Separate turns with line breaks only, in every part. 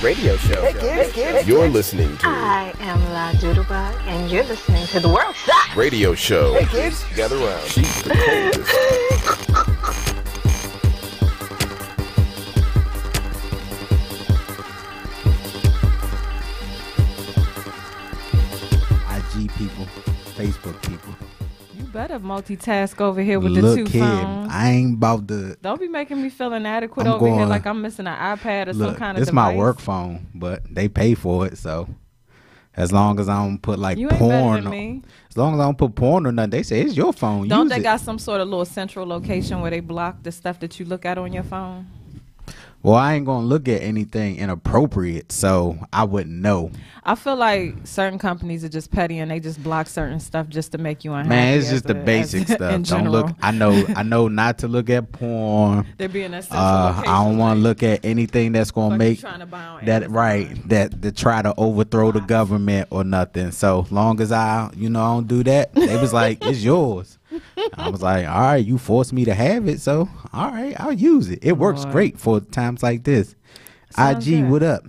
Radio show. Hey, kids. You're listening to.
I am La Doodlebug, and you're listening to The World Sucks.
Radio show.
Hey, kids.
Gather around. She's the coldest.
IG people, Facebook people.
You better multitask over here with the two phones.
I ain't about to.
Don't be making me feel inadequate over here like I'm missing an iPad or some kind of device.
This is my work phone, but they pay for it, so as long as I don't put like
you ain't
porn,
better than me.
As long as I don't put porn or nothing, they say it's your phone.
Don't they got some sort of little central location where they block the stuff that you look at on your phone?
Well, I ain't gonna look at anything inappropriate, so I wouldn't know.
I feel like certain companies are just petty and they just block certain stuff just to make you unhappy.
Man, it's just the basic stuff. Don't look. I know not to look at porn.
They're being a central location.
I don't want to look at anything that's gonna make
that
right. That try to overthrow the government or nothing. So long as I don't do that, they was like, it's yours. I was like, all right, you forced me to have it, so all right, I'll use it. It works great for times like this.
Sounds
IG,
good.
what up?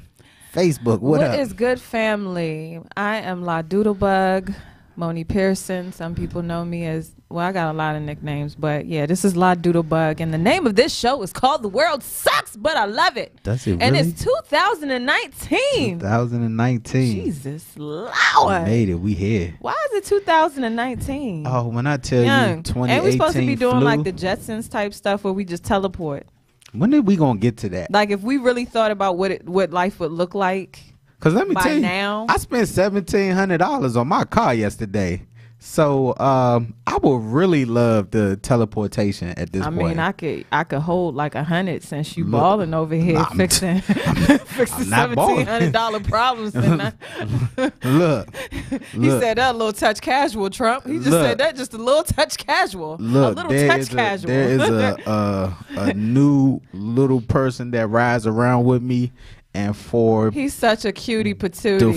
Facebook, what up?
What is good, family? I am La Doodlebug, Moni Pearson. Some people know me as, well, I got a lot of nicknames, but yeah, this is La Doodlebug, and the name of this show is called The World Sucks, but I love it.
Does it really?
And it's 2019.
2019.
Jesus Lord.
We made it. We here.
Why is it 2019?
Oh, when I tell you 2018
and we supposed to be doing
flew,
like the Jetsons type stuff where we just teleport.
When are we gonna get to that?
Like if we really thought about what life would look like.
Cause let me tell you,
now,
I spent $1,700 on my car yesterday. So I would really love the teleportation at this point.
I mean, I could hold like 100 since you balling over here fixing $1,700 problems.
Look,
he said that a little touch casual, Trump. He just said that just a little touch casual.
Look,
a little touch casual.
There is a new little person that rides around with me. And
he's such a cutie patootie.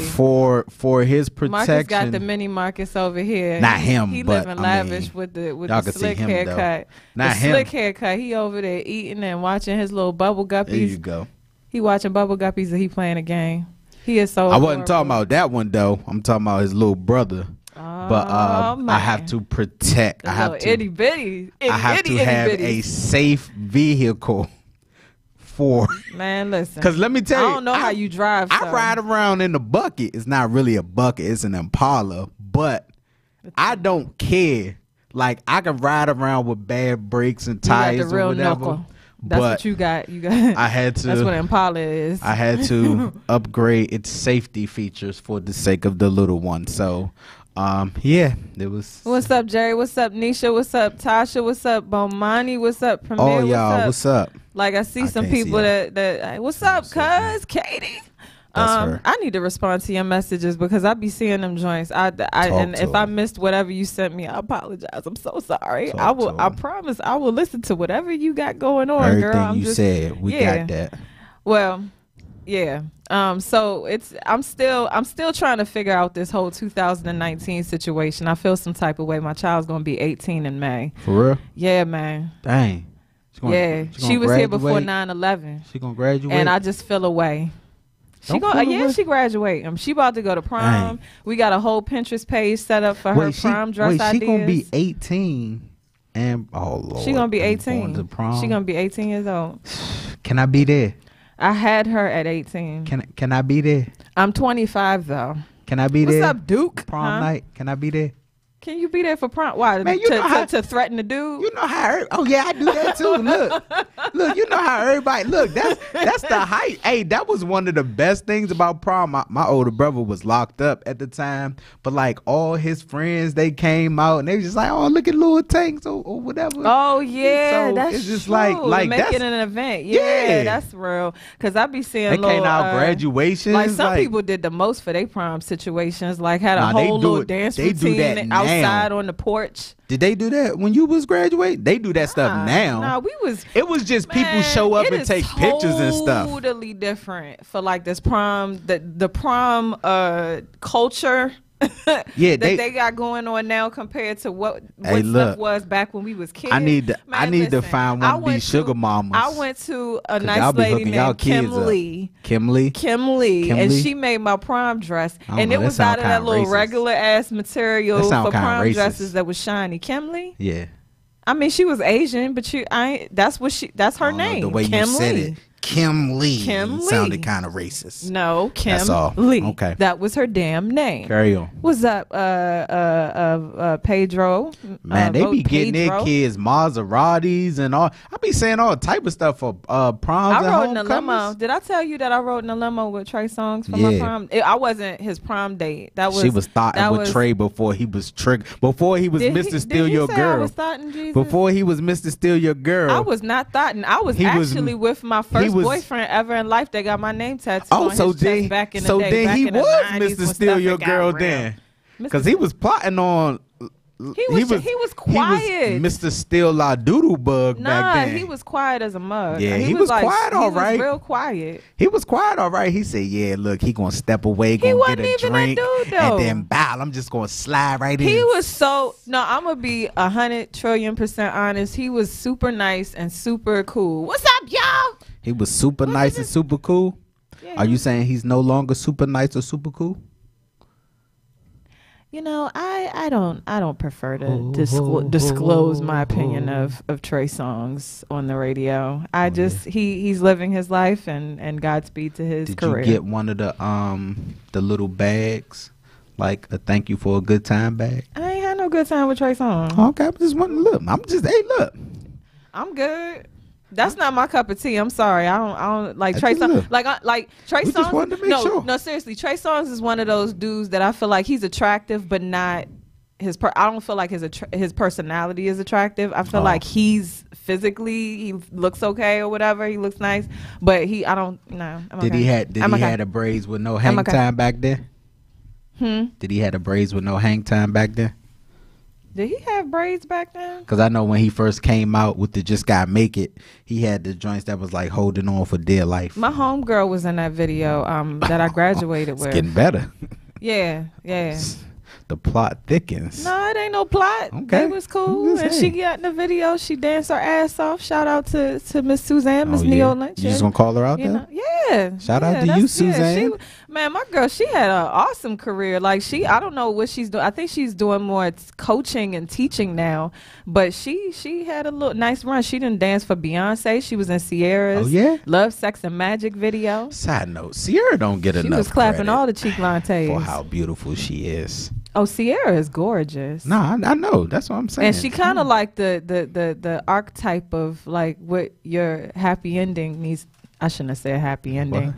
For his protection,
Marcus got the mini Marcus over here.
Not him,
he
but
living lavish with the slick haircut.
Though. Not him.
Slick haircut. He over there eating and watching his little bubble guppies.
There you go.
He watching bubble guppies and he playing a game. He is so.
I wasn't talking about that one though. I'm talking about his little brother. But I have to protect. I have to
itty bitty.
I have to have a safe vehicle.
Man, listen.
Because let me tell you,
I don't know how you drive.
I ride around in the bucket. It's not really a bucket. It's an Impala. But I don't care. Like, I can ride around with bad brakes and tires
the real
or whatever.
Knuckle. That's what you got. You got.
I had to.
That's what an Impala is.
I had to upgrade its safety features for the sake of the little one. So, yeah, it was.
What's up, Jerry? What's up, Nisha? What's up, Tasha? What's up, Bomani? What's up, Premier?
Oh, y'all, what's up?
Like I see some people that what's up, cuz Katie? I need to respond to your messages because I be seeing them joints. If I missed whatever you sent me, I apologize. I'm so sorry. I promise I will listen to whatever you got going on,
everything
girl.
You said, we got that.
Well, yeah. So I'm still trying to figure out this whole 2019 situation. I feel some type of way. My child's gonna be 18 in May.
For real?
Yeah, man.
Dang.
She was here before 9/11.
She gonna graduate,
and I just feel away. She graduate. She about to go to prom. Dang. We got a whole Pinterest page set up for her prom dress ideas.
She gonna be 18, and oh Lord,
she gonna be 18.
To prom.
She gonna be 18 years old.
Can I be there?
I had her at 18.
Can I be there?
I'm 25 though.
Can I be there?
What's up, Duke?
Prom night. Can I be there?
Can you be there for prom? Why?
Man,
to threaten the dude?
You know how? Oh yeah, I do that too. Look. You know how everybody look. That's the height. Hey, that was one of the best things about prom. My older brother was locked up at the time, but like all his friends, they came out and they was just like, oh, look at Lil Tanks or whatever.
Oh yeah, so that's it's just true. like make it an event. Yeah, that's real. Cause I be seeing
they came out graduations.
Like some people did the most for their prom situations. Like had a whole little dance routine outside on the porch.
Did they do that when you was graduating? They do that stuff now.
Nah,
it was just people show up and take pictures and stuff.
Totally different for like this prom, the prom culture
Yeah,
they got going on now compared to what stuff was back when we was kids.
I need to find one of these sugar mamas.
I went to a nice lady named Kim Lee, and she made my prom dress, and it was out of that little regular ass material for prom dresses that was shiny. Kim Lee?
Yeah.
I mean, she was Asian, but that's her name.
The way
Kim
you said
Lee.
it. Kim Lee.
Kim Lee.
Sounded kind of racist.
No, Kim
That's all.
Lee.
Okay.
That was her damn name.
Carry on.
What's up, Pedro?
Man, they be getting their kids Maseratis and all. I be saying all type of stuff for proms.
I rode in a limo. Did I tell you that I rode in a limo with Trey Songz for my prom? I wasn't his prom date. She was thoughting with Trey before he was triggered. Before he was Mr. Steal Your Girl. I was thoughting Jesus? Before he was Mr. Steal Your Girl. I was not thoughting. I was actually with my first boyfriend ever in life that got my name tattooed on his chest back in the day. So then he was Mr. Steal Your Girl then. Because he was plotting on... He was quiet.
He was Mr. Steal La Doodle Bug back then.
He was quiet as a mug.
Yeah, he was quiet all right.
He was real quiet.
He was quiet all right. He said, yeah, look, he gonna step away, gonna get a drink, and then bow. I'm just gonna slide right in.
He was so... No, I'm gonna be 100 trillion% honest. He was super nice and super cool. What's up, y'all?
He was super nice and super cool? Yeah. Are you saying he's no longer super nice or super cool?
You know, I don't prefer to disclose my opinion of Trey Songz on the radio. He's living his life and Godspeed to his career.
Did you get one of the little bags, like a thank you for a good time bag?
I ain't had no good time with Trey Songz.
Okay, I just want to look. Look.
I'm good. That's not my cup of tea. I'm sorry. I don't like Trey Songz. Like Trey Songz. No, seriously. Trey Songz is one of those dudes that I feel like he's attractive, but not his. I don't feel like his personality is attractive. I feel like he looks okay or whatever. He looks nice, but I don't know.
Did he had the braids with no hang time back there? Did he have the braids with no hang time back there?
Did he have braids back then?
Because I know when he first came out with the Just Gotta Make It, he had the joints that was like holding on for dear life.
My homegirl was in that video that I graduated with.
It's getting better.
Yeah.
The plot thickens.
No, it ain't no plot. Okay. It was cool. And she got in the video. She danced her ass off. Shout out to Miss Suzanne, Miss Neo Lynch.
You just gonna call her out there?
Yeah.
Shout out to you, Suzanne.
Man, my girl, she had an awesome career. Like I don't know what she's doing. I think she's doing more coaching and teaching now. But she had a little nice run. She didn't dance for Beyonce. She was in Sierra's Love, Sex, and Magic video.
Side note, Sierra don't get enough credit.
She was clapping all the cheek lantes.
For how beautiful she is.
Oh, Sierra is gorgeous.
No, I know. That's what I'm saying.
And she kind of like the archetype of like what your happy ending needs. I shouldn't have said happy ending. What?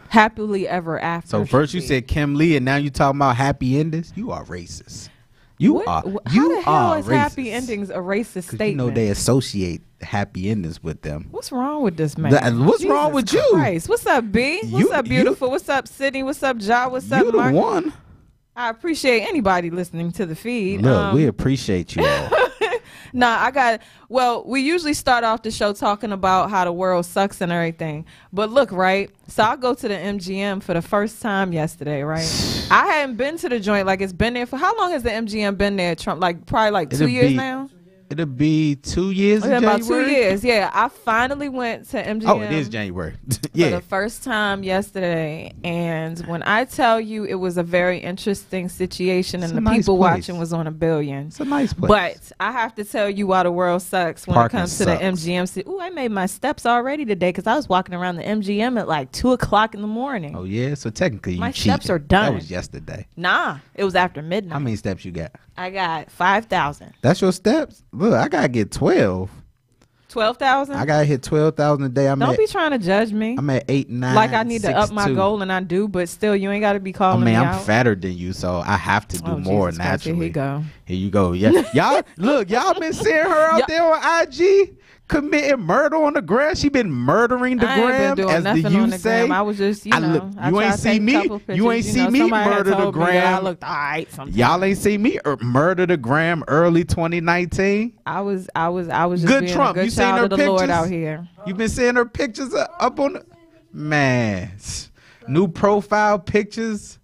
Happily ever after.
So first you said Kim Lee, and now you talking about happy endings. You are racist. How the hell is
happy endings a racist statement?
You know they associate happy endings with them.
What's wrong with this man?
What's wrong with you?
Christ. What's up, B? What's up, beautiful? What's up, Sydney? What's up, Ja? What's up, Mark?
You the one.
I appreciate anybody listening to the feed.
Look, we appreciate you all.
We usually start off the show talking about how the world sucks and everything. But look, right? So I go to the MGM for the first time yesterday, right? I hadn't been to the joint. Like, it's been there for, how long has the MGM been there, Trump? Like, probably like 2 years now?
It'll be 2 years in January.
About 2 years, yeah. I finally went to MGM.
Oh, it is January. Yeah.
For the first time yesterday. And when I tell you it was a very interesting situation and the people watching was on $1 billion.
It's a nice place.
But I have to tell you why the world sucks when it comes to the MGM. Ooh, I made my steps already today because I was walking around the MGM at like 2 o'clock in the morning.
Oh, yeah? So technically you
my steps are done.
That was yesterday.
Nah, it was after midnight.
How many steps you got?
I got 5,000.
That's your steps? Look, I gotta get 12.
12,000?
I gotta hit 12,000 a day.
Don't be trying to judge me.
I'm at 8, 9.
Like I need to up my goal, and I do, but still, you ain't gotta be calling me out.
I'm fatter than you, so I have to do more
Jesus
naturally.
Christ,
here you go. Yeah, y'all look. Y'all been seeing her out there on IG committing murder on the gram. She been murdering the gram, as the you say.
I was just, you
ain't see me. You ain't see me murder the gram.
I looked all right sometimes.
Y'all ain't see me murder the gram early 2019.
I was just
good
being
Trump.
a good
You seen
child
her
of the
pictures?
Lord out here.
You been seeing her pictures up on the man. New profile pictures.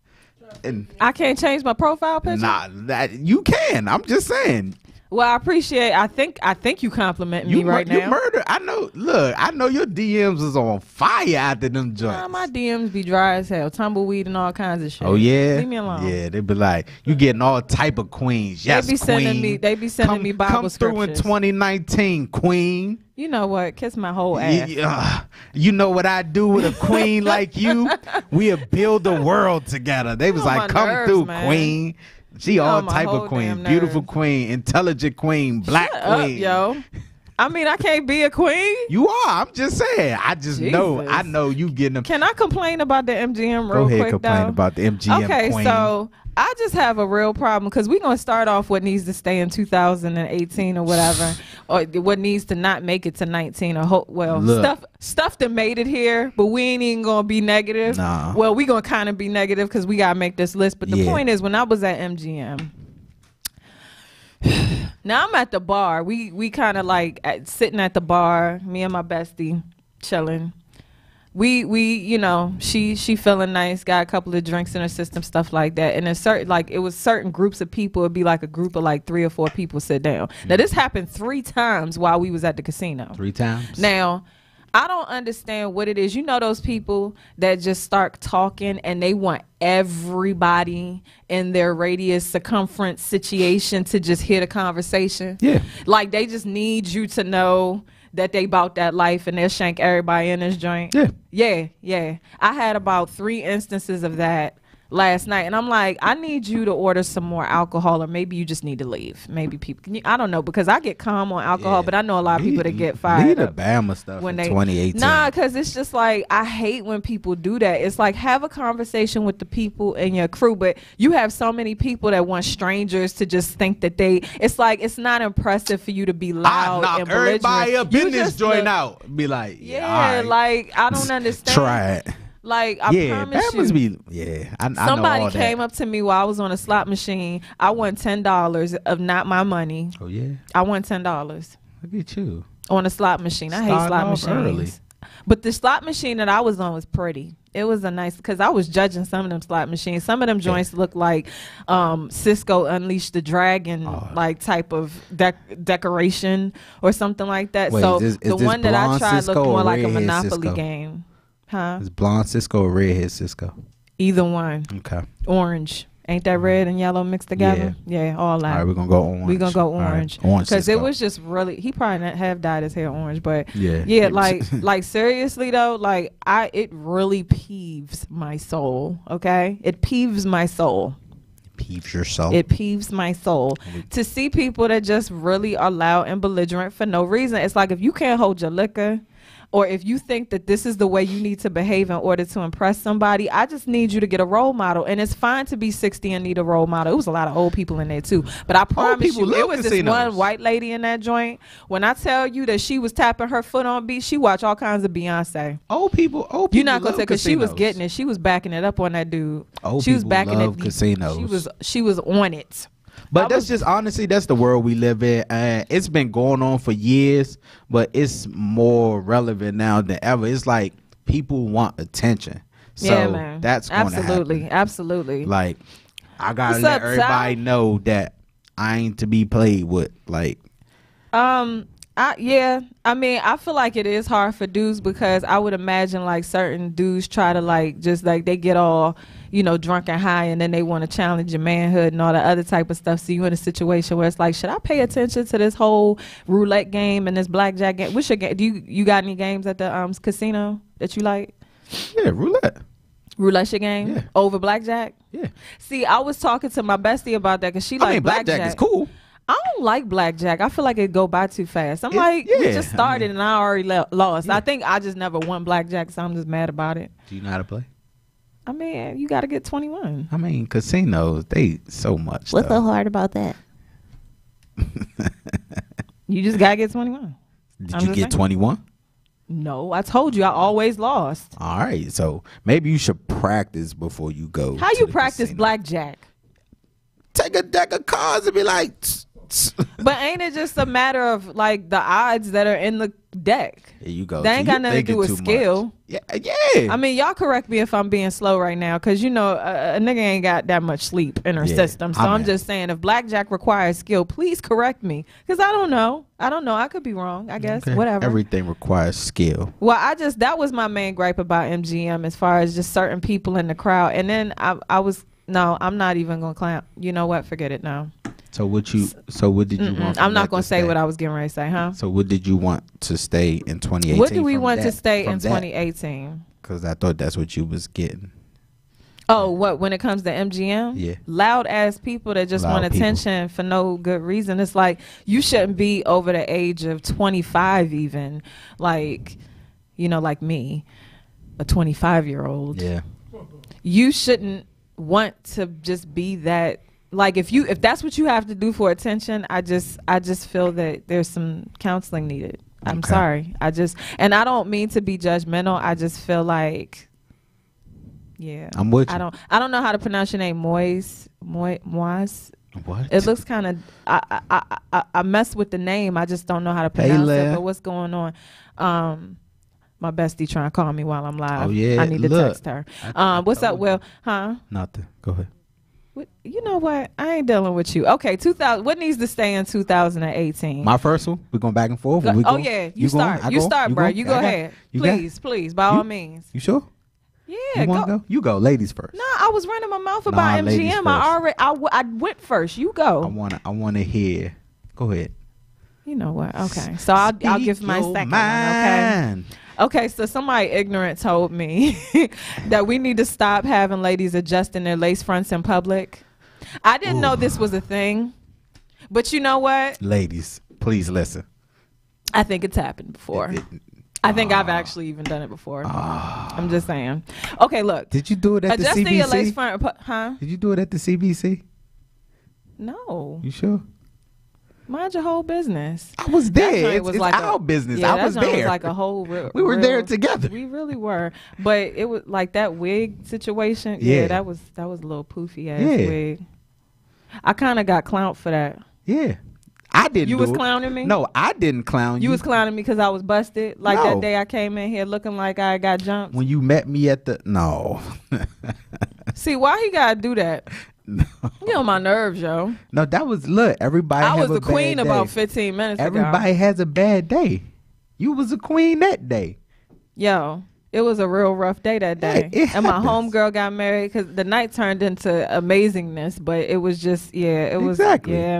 And
I can't change my profile picture.
Nah, that you can. I'm just saying.
Well, I appreciate. I think you complimenting me right now.
You murder. I know. Look, I know your DMs is on fire after them joints.
Nah, my DMs be dry as hell, tumbleweed and all kinds of shit.
Oh yeah,
leave me alone.
Yeah, they be like, you getting all type of queens. Yes,
they be sending me. They be sending me Bible scriptures.
Come through in 2019, queen.
You know what? Kiss my whole ass.
You know what I do with a queen like you? We'll build the world together. They was like, come through, man. Queen. She all type of queen, beautiful queen, intelligent queen, black queen.
Yo. I mean, I can't be a queen.
You are. I'm just saying. I just know. I know you getting them.
Can I complain about the MGM real quick,
Go ahead, complain about the MGM
okay,
queen.
So I just have a real problem because we're going to start off what needs to stay in 2018 or whatever, or what needs to not make it to 19 or stuff that made it here, but we ain't even going to be negative.
Nah.
Well, we going to kind of be negative because we got to make this list. But the point is, when I was at MGM, now I'm at the bar. We kind of like sitting at the bar, me and my bestie chilling. We you know, she feeling nice, got a couple of drinks in her system, stuff like that. And it was certain groups of people. It'd be like a group of like 3 or 4 people sit down. Now this happened 3 times while we was at the casino.
3 times.
Now, I don't understand what it is. You know those people that just start talking and they want everybody in their radius circumference situation to just hear the conversation?
Yeah.
Like they just need you to know that they bought that life and they'll shank everybody in this joint. Yeah. I had about 3 instances of that last night, and I'm like, I need you to order some more alcohol, or maybe you just need to leave. Maybe people, I don't know, because I get calm on alcohol, but I know a lot of people that get fired.
Leave the Bama stuff when in 2018.
Nah, because it's just like, I hate when people do that. It's like, have a conversation with the people in your crew, but you have so many people that want strangers to just think that it's like, it's not impressive for you to be loud and belligerent.
Everybody up in this joint out. Be like,
like, I don't understand.
Try it.
Like, I promise you. Somebody came up to me while I was on a slot machine. I won $10 of not my money.
Oh, yeah?
I won $10.
Look at you.
On a slot machine. I hate slot machines. Early. But the slot machine that I was on was pretty. It was a nice, because I was judging some of them slot machines. Some of them joints look like Cisco Unleashed the Dragon, like type of decoration or something like that.
Wait,
so
is
the one that I tried
Cisco
looked more like a
Monopoly
Monopoly game. Huh?
Is blonde Cisco or redhead Cisco?
Either one.
Okay.
Orange. Ain't that red and yellow mixed together? Yeah, all that.
All right, we're going to go orange.
We're going to go orange.
Right. Orange
because it was just really, he probably not have dyed his hair orange, but yeah, like seriously though, like it really peeves my soul, okay? It peeves my soul.
Peeves your soul?
It peeves my soul to see people that just really are loud and belligerent for no reason. It's like, if you can't hold your liquor, or if you think that this is the way you need to behave in order to impress somebody, I just need you to get a role model. And it's fine to be 60 and need a role model. It was a lot of old people in there too. But I promise you, it was this one white lady in that joint. When I tell you that she was tapping her foot on beat, she watched all kinds of Beyonce.
Old people
You're not gonna say, because she was getting it. She was backing it up on that dude.
She was backing it. Casinos.
She was on it.
But that's just, honestly, that's the world we live in. It's been going on for years, but it's more relevant now than ever. It's like people want attention. So
yeah, man.
That's going to happen.
Absolutely.
Like, I got to let everybody know that I ain't to be played with. Like,
I mean, I feel like it is hard for dudes, because I would imagine like certain dudes try to like, just like they get all, drunk and high, and then they want to challenge your manhood and all the other type of stuff. So you in a situation where it's like, should I pay attention to this whole roulette game and this blackjack game? What's your game? Do you got any games at the casino that you like?
Yeah, roulette.
Roulette's your game?
Yeah.
Over blackjack?
Yeah.
See, I was talking to my bestie about that, because she like
blackjack is cool.
I don't like blackjack. I feel like it go by too fast. We just started and I already lost. Yeah. I think I just never won blackjack, so I'm just mad about it.
Do you know how to play?
I mean, you got to get 21.
I mean, casinos, they so much.
What's so hard about that? You just got to get 21.
Did you get 21?
No, I told you I always lost.
All right, so maybe you should practice before you go.
How you practice blackjack?
Take a deck of cards and be like...
But ain't it just a matter of like the odds that are in the deck.
There you go.
That ain't got nothing to do with skill.
Yeah.
I mean, y'all correct me if I'm being slow right now, because you know a nigga ain't got that much sleep in her system. So I'm just saying, if blackjack requires skill, please correct me, because I don't know. I could be wrong. I guess whatever.
Everything requires skill.
Well, that was my main gripe about MGM, as far as just certain people in the crowd. And then I'm not even gonna clown. You know what? Forget it now.
So what did you want?
I'm not gonna say what I was getting ready to say, huh?
So what did you want to stay in 2018?
What do we want to stay in 2018?
Because I thought that's what you was getting.
Oh, what, when it comes to MGM?
Yeah.
Loud ass people that just want attention for no good reason. It's like, you shouldn't be over the age of 25 even. Like, you know, like me, a 25-year-old.
Yeah.
You shouldn't want to just be that. Like, if that's what you have to do for attention, I just feel that there's some counseling needed. I'm sorry. And I don't mean to be judgmental. I just feel like, yeah.
I'm with you.
I don't know how to pronounce your name. Moise.
What?
It looks kind of. I mess with the name. I just don't know how to pronounce it. But what's going on? My bestie trying to call me while I'm live.
Oh yeah.
I need to text her. What's up, Will? Huh?
Nothing. Go ahead.
You know what? I ain't dealing with you. Okay, 2000. What needs to stay in 2018?
My first one. We're going back and forth.
Yeah, you start. You start, bro. You go ahead. Please, by all means.
You sure?
Yeah,
you go. You go, ladies first.
No, I was running my mouth about MGM. I went first. You go.
I want to hear. Go ahead.
You know what? Okay, so I'll give my second one. Okay. Okay, so somebody ignorant told me that we need to stop having ladies adjusting their lace fronts in public. I didn't know this was a thing, but you know what?
Ladies, please listen.
I think it's happened before. I think I've actually even done it before. I'm just saying. Okay, look.
Did you do it at the CBC?
Adjusting your lace front, huh?
Did you do it at the CBC?
No.
You sure?
Mind your whole business.
I was there. It's like our business. I was there.
It was like a whole
we were there together.
We really were. But it was like that wig situation. Yeah, that was a little poofy ass wig. I kind of got clowned for that.
Yeah. I didn't.
You was clowning me?
No, I didn't clown you.
You was clowning me because I was busted? Like that day I came in here looking like I got jumped?
When you met me at the... No.
See, why he got to do that?
No.
You on my nerves, yo.
No, that was... Look, everybody
I was the
day.
queen about 15 minutes ago.
Everybody has a bad day. You was a queen that day.
Yo. It was a real rough day that day. And my homegirl got married because the night turned into amazingness, but it was just, yeah,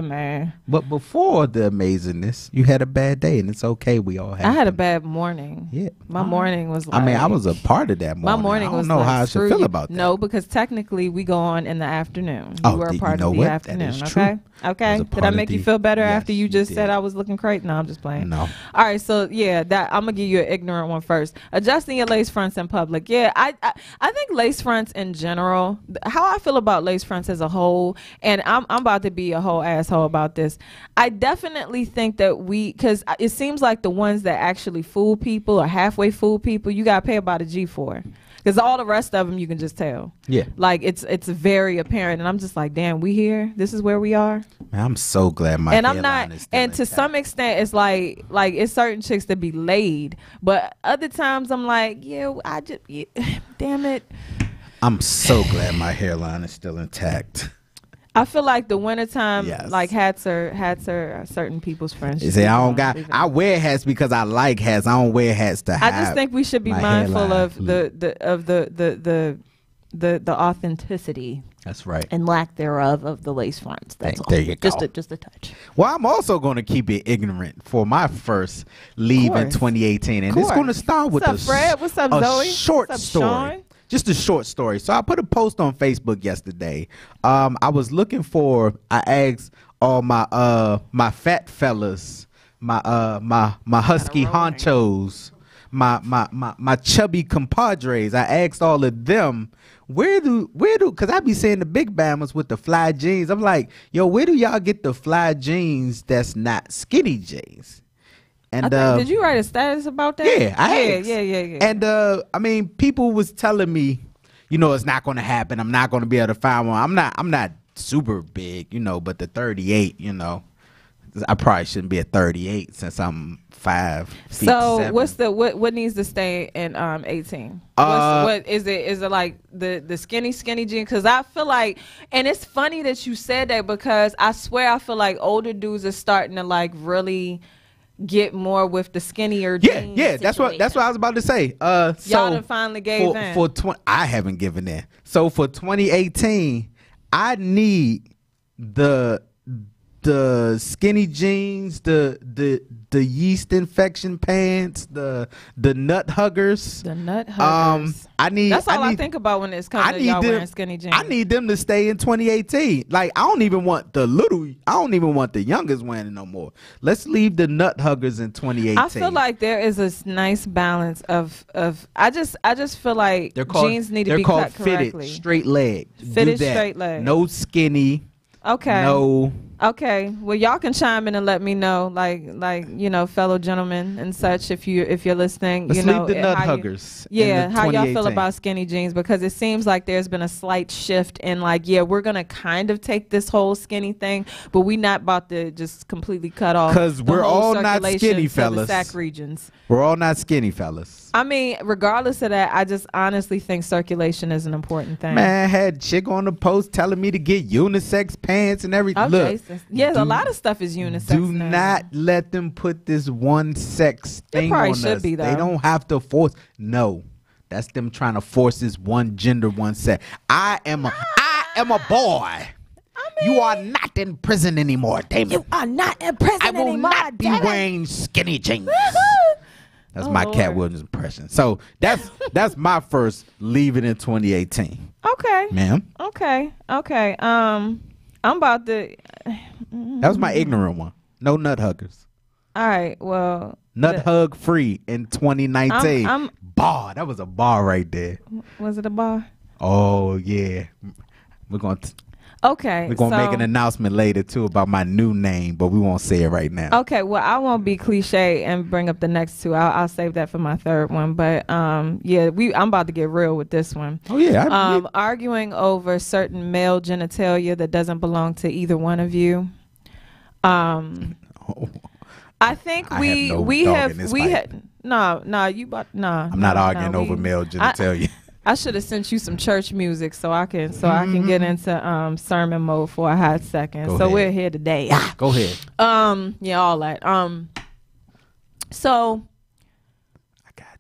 man.
But before the amazingness, you had a bad day, and it's okay. We all had.
I had a bad morning.
Yeah.
My morning was like.
I mean, I was a part of that morning.
My morning was like. I don't
know how I should feel about that.
No, because technically we go on in the afternoon. You were a part of the afternoon, okay?
True.
Okay. Did I make you feel better after you just said I was looking crazy? No, I'm just playing.
No.
All right, so yeah, I'm gonna give you an ignorant one first. Adjusting your lace fronts in public. Yeah, I think lace fronts in general, how I feel about lace fronts as a whole, and I'm about to be a whole asshole about this. I definitely think that because it seems like the ones that actually fool people or halfway fool people, you gotta pay about a G for. Because all the rest of them you can just tell. Yeah. Like it's very apparent, and I'm just like, damn, we here. This is where we are.
Man, I'm so glad my
and I'm not. And to some extent, it's like it's certain chicks that be laid, but other times I'm like, damn it.
I'm so glad my hairline is still intact.
I feel like the wintertime, like hats are certain people's friends.
You say I wear hats because I like hats. I don't wear hats to hide.
I just think we should be mindful of the authenticity.
That's right.
And lack thereof of the lace fronts. That's all.
There you go.
Just a touch.
Well, I'm also going to keep it ignorant for my first leave in 2018, and it's going to start with
What's up, Fred? What's up, Zoe?
Short
What's up,
story.
Sean?
Just a short story. So I put a post on Facebook yesterday. I was looking I asked all my fat fellas, my husky honchos, my chubby compadres. I asked all of them, where do because I be seeing the big bammers with the fly jeans. I'm like, yo, where do y'all get the fly jeans that's not skinny jeans? And
did you write a status about that?
Yeah, I asked.
Yeah.
And I mean, people was telling me, it's not going to happen. I'm not going to be able to find one. I'm not super big, but the 38, I probably shouldn't be at 38 since I'm 5 feet.
So
7.
what's the what needs to stay in 18? What is it? Is it like the skinny jeans? Because I feel like, and it's funny that you said that, because I swear I feel like older dudes are starting to like really get more with the skinnier jeans.
Yeah, that's what I was about to say.
Y'all done finally gave in.
I haven't given in. So for 2018, I need the skinny jeans, the yeast infection pants, the nut huggers.
The nut huggers. That's all I think about when it's coming to y'all wearing skinny jeans.
I need them to stay in 2018. Like, I don't even want the youngest wearing it no more. Let's leave the nut huggers in 2018.
I feel like there is a nice balance of I just feel like jeans need to be cut correctly.
Fitted straight leg.
Fitted straight leg.
No skinny.
Okay.
No.
Okay. Well, y'all can chime in and let me know, like fellow gentlemen and such, if you're listening.
Let's leave the nut huggers.
Yeah, how y'all feel about skinny jeans? Because it seems like there's been a slight shift in we're gonna kind of take this whole skinny thing, but we not about to just completely cut off.
Because we're all not skinny, fellas.
The SAC regions.
We're all not skinny, fellas.
I mean, regardless of that, I just honestly think circulation is an important thing.
Man, I had a chick on the post telling me to get unisex pants and everything.
Okay.
Look,
yes, a lot of stuff is unisex.
Do
now.
not let them put this one sex thing on us.
Be,
they don't have to force. No, that's them trying to force this one gender, one sex. I am a boy. You are not in prison anymore, Damon.
You are not in prison anymore.
I will not be wearing skinny jeans. That's my
Lord.
Cat Williams impression. So that's my first leave it in 2018.
Okay,
ma'am.
Okay. I'm about to.
That was my ignorant one. No nut huggers.
All right. Well,
nut hug free in 2019. Bar. That was a bar right there.
Was it a bar?
Oh yeah. We're going to.
Okay.
We're going to make an announcement later, too, about my new name, but we won't say it right now.
Okay. Well, I won't be cliche and bring up the next two. I'll save that for my third one. But, I'm about to get real with this one.
Oh, yeah.
Arguing over certain male genitalia that doesn't belong to either one of you. I think we have. No, I'm
not arguing over male genitalia.
I should have sent you some church music so I can get into sermon mode for a hot second.
Go ahead.
We're here today.
Go ahead.
Yeah, all that. So I got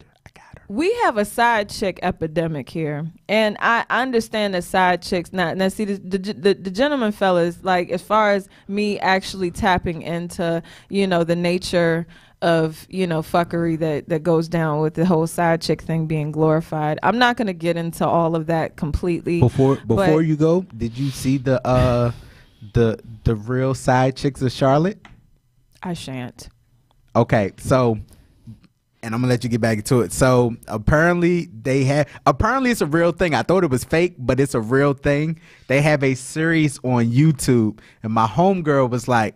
her. We have a side chick epidemic here, and I understand that side chicks now see the gentleman fellas, like, as far as me actually tapping into the nature of fuckery that goes down with the whole side chick thing being glorified. I'm not going to get into all of that completely.
Before you go, did you see the real side chicks of Charlotte?
I shan't.
Okay, so, and I'm gonna let you get back into it. So apparently it's a real thing. I thought it was fake, but it's a real thing. They have a series on YouTube, and my homegirl was like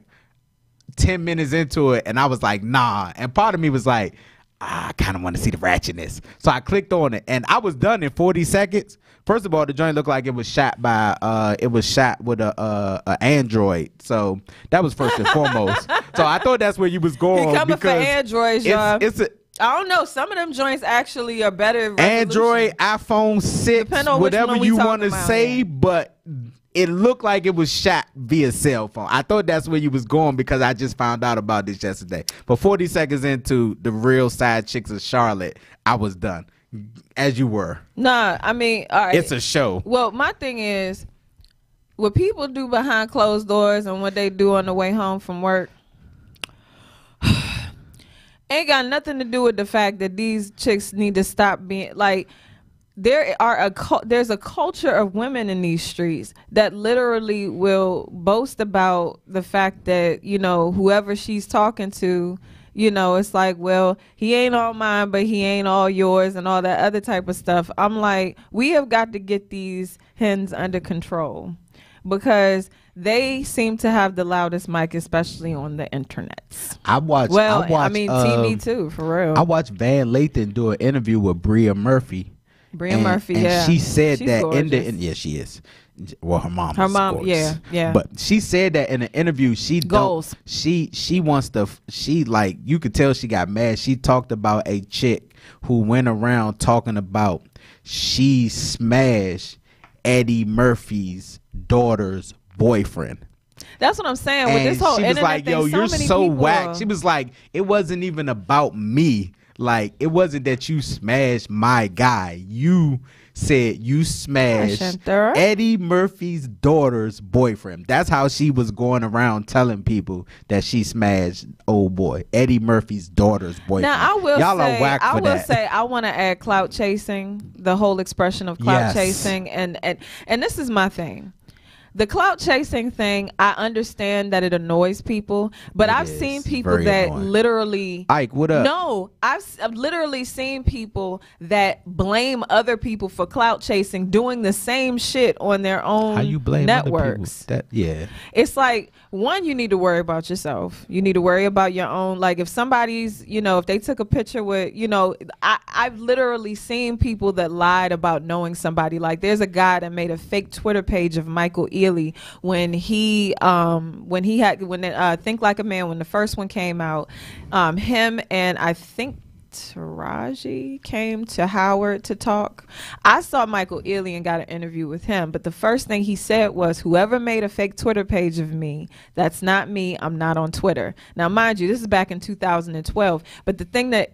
10 minutes into it, and I was like, nah. And part of me was like, I kind of want to see the ratchetness. So I clicked on it, and I was done in 40 seconds. First of all, the joint looked like it was shot with a Android. So that was first and foremost. So I thought that's where you was going.
He coming for Androids, y'all. I don't know. Some of them joints actually are better.
Android, iPhone 6, whatever you want to say, but it looked like it was shot via cell phone. I thought that's where you was going because I just found out about this yesterday. But 40 seconds into the real side chicks of Charlotte, I was done. As you were.
Nah, I mean, all right.
It's a show.
Well, my thing is, what people do behind closed doors and what they do on the way home from work ain't got nothing to do with the fact that these chicks need to stop being like. There's a culture of women in these streets that literally will boast about the fact that whoever she's talking to, it's like, well, he ain't all mine, but he ain't all yours, and all that other type of stuff. I'm like, we have got to get these hens under control because they seem to have the loudest mic, especially on the internet.
I watched
TV too, for real.
I watched Van Lathan do an interview with Bria Murphy.
Murphy,
and
yeah.
she said
She's
that
gorgeous.
yeah, she is. Well, her mom.
Yeah.
But she said that in an interview. She wants to. She like you could tell she got mad. She talked about a chick who went around talking about she smashed Eddie Murphy's daughter's boyfriend.
That's what I'm saying. With this whole internet
like,
thing,
yo, you're so
people,
whack. She was like, it wasn't even about me. Like, it wasn't that you smashed my guy. You said you smashed Eddie Murphy's daughter's boyfriend. That's how she was going around telling people that she smashed old boy Eddie Murphy's daughter's boyfriend.
Now I will
say
I want to add clout chasing, the whole expression of clout chasing, and this is my thing. The clout chasing thing, I understand that it annoys people, but I've seen people that literally...
Ike, what up?
No, I've literally seen people that blame other people for clout chasing doing the same shit on their own
How you blame
networks.
Other people?
It's like, one, you need to worry about yourself. You need to worry about your own... Like, if somebody's, if they took a picture with, I've literally seen people that lied about knowing somebody. Like, there's a guy that made a fake Twitter page of Michael Ealy when Think Like a Man, when the first one came out, him and I think Taraji came to Howard to talk. I saw Michael Ealy and got an interview with him, but the first thing he said was, whoever made a fake Twitter page of me, that's not me. I'm not on Twitter. Now, mind you, this is back in 2012, but the thing that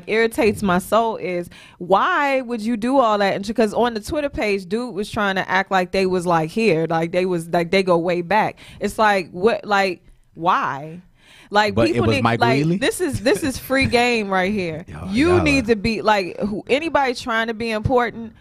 irritates my soul is, why would you do all that? And because on the Twitter page, dude was trying to act like they was like here, like they go way back. It's like, what, like, why? Like,
but
people need, like, this is free game right here. You need to be like, anybody trying to be important,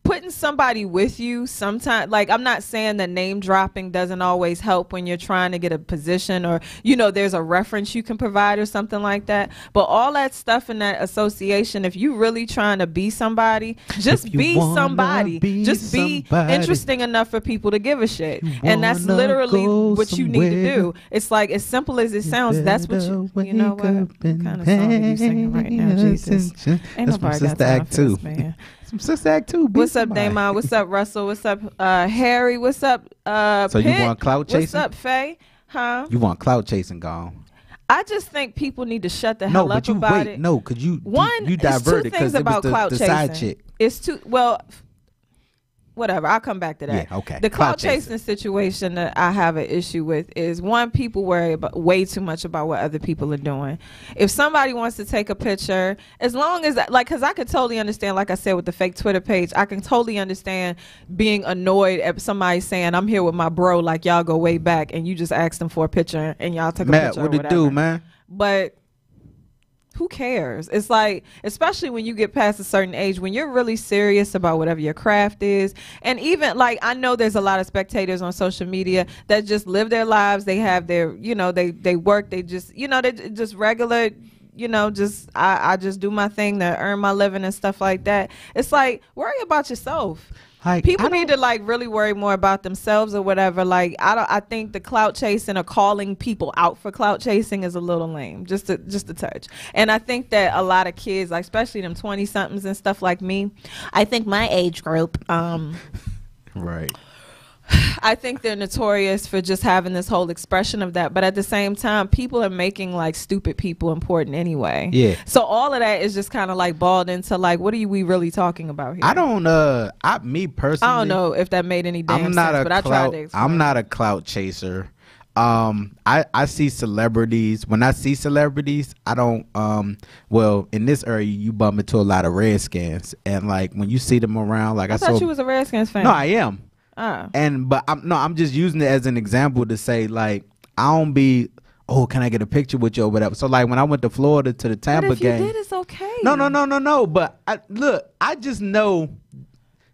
putting somebody with you sometimes. Like, I'm not saying that name dropping doesn't always help when you're trying to get a position, or there's a reference you can provide or something like that, but all that stuff in that association, if you really trying to be somebody, just be somebody. Just be interesting enough for people to give a shit. And that's literally what you need to do. It's like, as simple as it sounds, that's what you know what kind of song are you singing right now? Jesus, ain't nobody got time for this, man.
Some Sister Act 2.
What's up, Damon? What's up, Russell? What's up, Harry? What's up,
So
Pitt?
you want clout chasing?
What's up, Faye? Huh?
You want clout chasing gone?
I just think people need to shut the hell up about it.
No, because you diverted
because it was the side chick. It's too, well, whatever. I'll come back to that.
Yeah, okay.
The clout chasing situation that I have an issue with is, one, people worry about way too much about what other people are doing. If somebody wants to take a picture, as long as because I could totally understand, like I said, with the fake Twitter page, I can totally understand being annoyed at somebody saying, I'm here with my bro, like y'all go way back, and you just asked them for a picture and y'all took a picture.
What it do, man?
But who cares? It's like, especially when you get past a certain age, when you're really serious about whatever your craft is. And even, like, I know there's a lot of spectators on social media that just live their lives. They have their, they work, they just, they just regular, just, I just do my thing to earn my living and stuff like that. It's like, worry about yourself. Like, people need to really worry more about themselves or whatever. Like, I think the clout chasing or calling people out for clout chasing is a little lame, just a touch. And I think that a lot of kids, like especially them 20 somethings and stuff like me, I think my age group,
right,
I think they're notorious for just having this whole expression of that. But at the same time, people are making like stupid people important anyway.
Yeah.
So all of that is just kind of like balled into like, what are we really talking about here?
I don't, me personally,
I don't know if that made any damn sense, but I tried to explain.
I'm not a clout chaser. I see celebrities. When I see celebrities, I don't, well, in this area, you bump into a lot of Redskins. And like, when you see them around, like I
thought you was a Redskins fan.
No, I am.
Oh.
But I'm just using it as an example to say, like, I don't be, oh, can I get a picture with you or whatever. So like when I went to Florida to the Tampa game.
But if you did, it's okay.
No. But I just know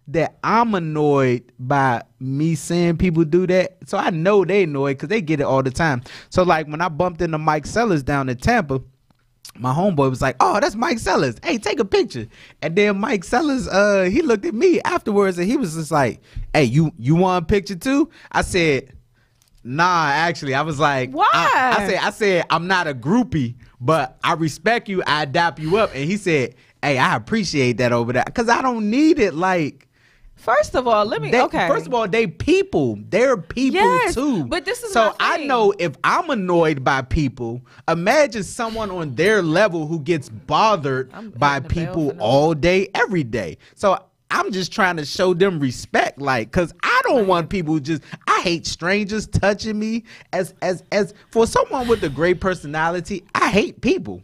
that I'm annoyed by me seeing people do that. So I know they annoyed because they get it all the time. So like when I bumped into Mike Sellers down in Tampa, my homeboy was like, oh, that's Mike Sellers. Hey, take a picture. And then Mike Sellers, he looked at me afterwards and he was just like, hey, you want a picture too? I said, nah, actually. I was like,
why?
I said, I'm not a groupie, but I respect you. I dap you up. And he said, hey, I appreciate that over there. Because I don't need it like
First of all,
First of all, they're people too.
But this is
so I know if I'm annoyed by people, imagine someone on their level who gets bothered by people all day, every day. So I'm just trying to show them respect, like, cause I don't want people I hate strangers touching me. As for someone with a great personality, I hate people.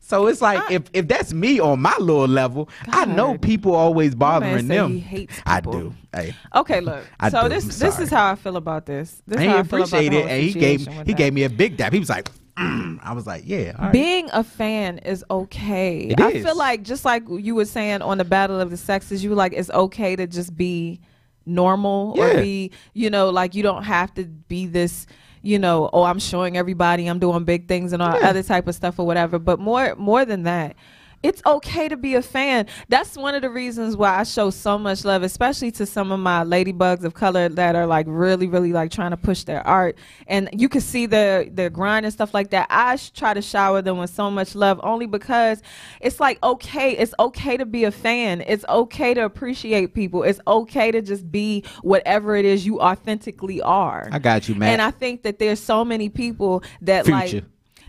So it's like if that's me on my little level, God. I know people always bothering them.
He hates people.
I do. Hey.
Okay, look. This is how I feel about this.
This is how I appreciate it, and he gave me a big dap. He was like, I was like, yeah. All right.
Being a fan is okay. I feel like just like you were saying on the Battle of the Sexes, you were like, it's okay to just be normal or be, like you don't have to be this. I'm showing everybody I'm doing big things and all other type of stuff or whatever. But more than that, it's okay to be a fan. That's one of the reasons why I show so much love, especially to some of my ladybugs of color that are like really, really like trying to push their art. And you can see their grind and stuff like that. I try to shower them with so much love only because it's like, okay, it's okay to be a fan. It's okay to appreciate people. It's okay to just be whatever it is you authentically are.
I got you, man.
And I think that there's so many people that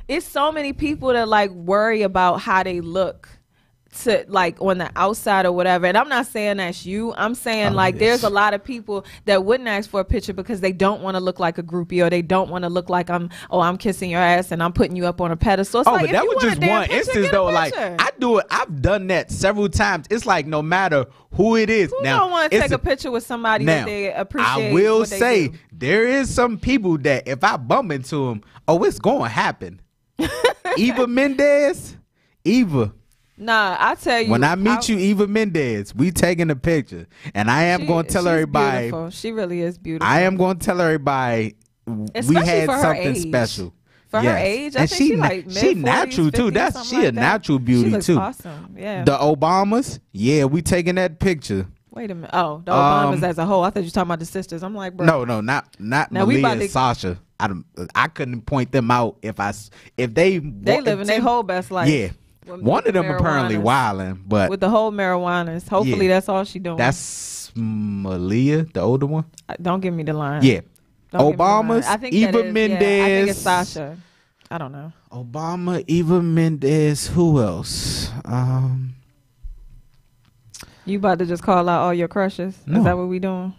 it's so many people that like worry about how they look to like on the outside or whatever. And I'm not saying that's you. I'm saying there's a lot of people that wouldn't ask for a picture because they don't want to look like a groupie or they don't want to look like I'm kissing your ass and I'm putting you up on a pedestal. It's
but that was just one instance though. Like I do it. I've done that several times. It's like no matter who it is.
Who don't want to take a picture with somebody that they appreciate?
I will say there is some people that if I bump into them, it's going to happen. Eva Mendes.
Nah, I tell you.
When I meet you, Eva Mendes, we taking a picture. And I am going to tell everybody.
Beautiful. She really is beautiful.
I am going to tell everybody we had something special.
For her age, I think
she natural too. She a natural beauty
she looks
too.
Awesome. Yeah.
The Obamas, we taking that picture.
Wait a minute. Oh, the Obamas as a whole. I thought you were talking about the sisters. I'm like, bro.
No, not Malia and Sasha. I couldn't point them out if they
living their whole best life.
Yeah. One of them apparently wilding, but
with the whole marijuanas. Hopefully that's all she doing.
That's Malia, the older one.
Don't give me the line.
Yeah. Obamas,
I think
Eva Mendes.
I think it's Sasha. I don't know.
Obama, Eva Mendes. Who else?
You about to just call out all your crushes?
No.
Is that what we doing?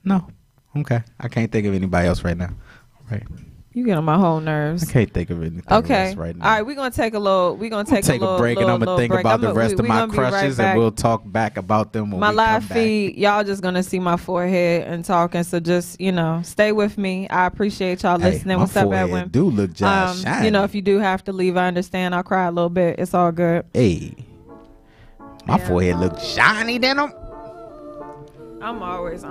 No. Okay. I can't think of anybody else right now. All right.
You get on my whole nerves.
I can't think of anything else right now.
All right, we're gonna take a little. We're gonna take a
break, and I'm gonna think about the rest of my crushes, and we'll talk back about them. When
my
we
live
come
feed, y'all just gonna see my forehead and talking. So just stay with me. I appreciate y'all listening. What's up, Edwin?
Do look just shiny.
If you do have to leave, I understand. I'll cry a little bit. It's all good.
Hey, my forehead looks shiny than them.
I'm always.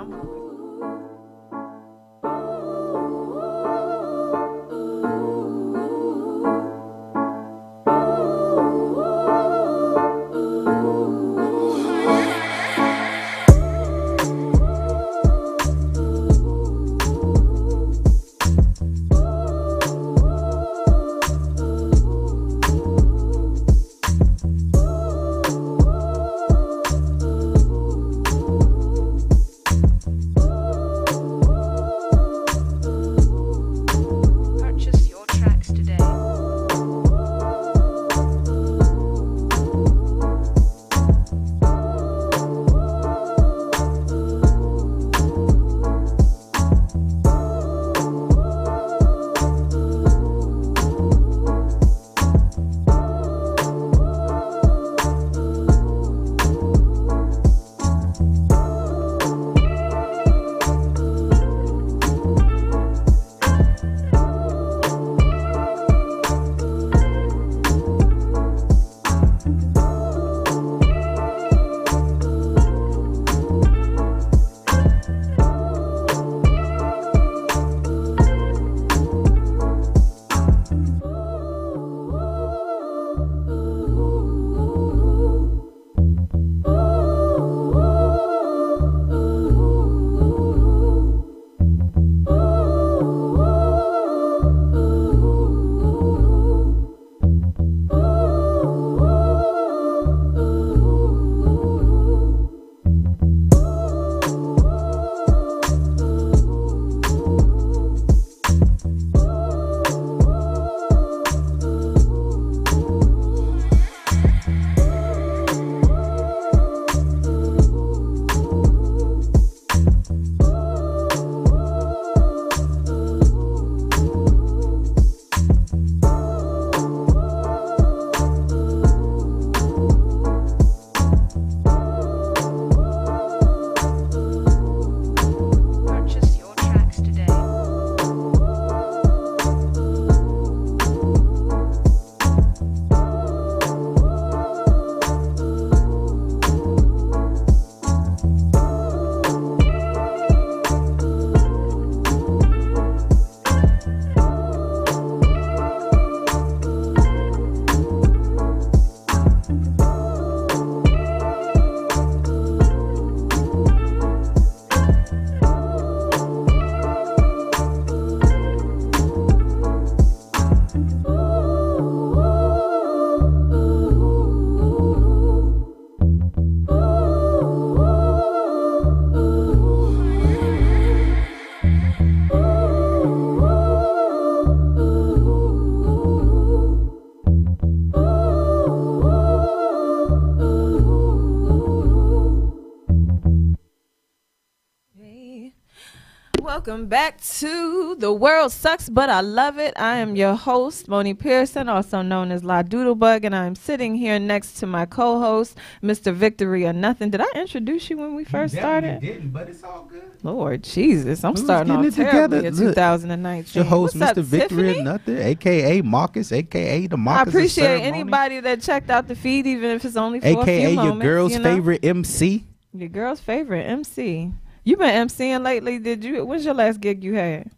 Welcome back to The World Sucks, But I Love It. I am your host, Moni Pearson, also known as La Doodlebug, and I'm sitting here next to my co-host, Mr. Victory or Nothing. Did I introduce you when we first started?
Didn't, but it's all good.
Lord Jesus, I'm starting off terribly in 2019.
Your host,
What's
Mr.
up,
Victory
Tiffany?
or Nothing, a.k.a. Marcus, a.k.a. the Marcus.
I appreciate anybody that checked out the feed, even if it's only for a few moments.
A.k.a. your girl's favorite MC.
Your girl's favorite MC. You been MCing lately? Did you? When's your last gig you had?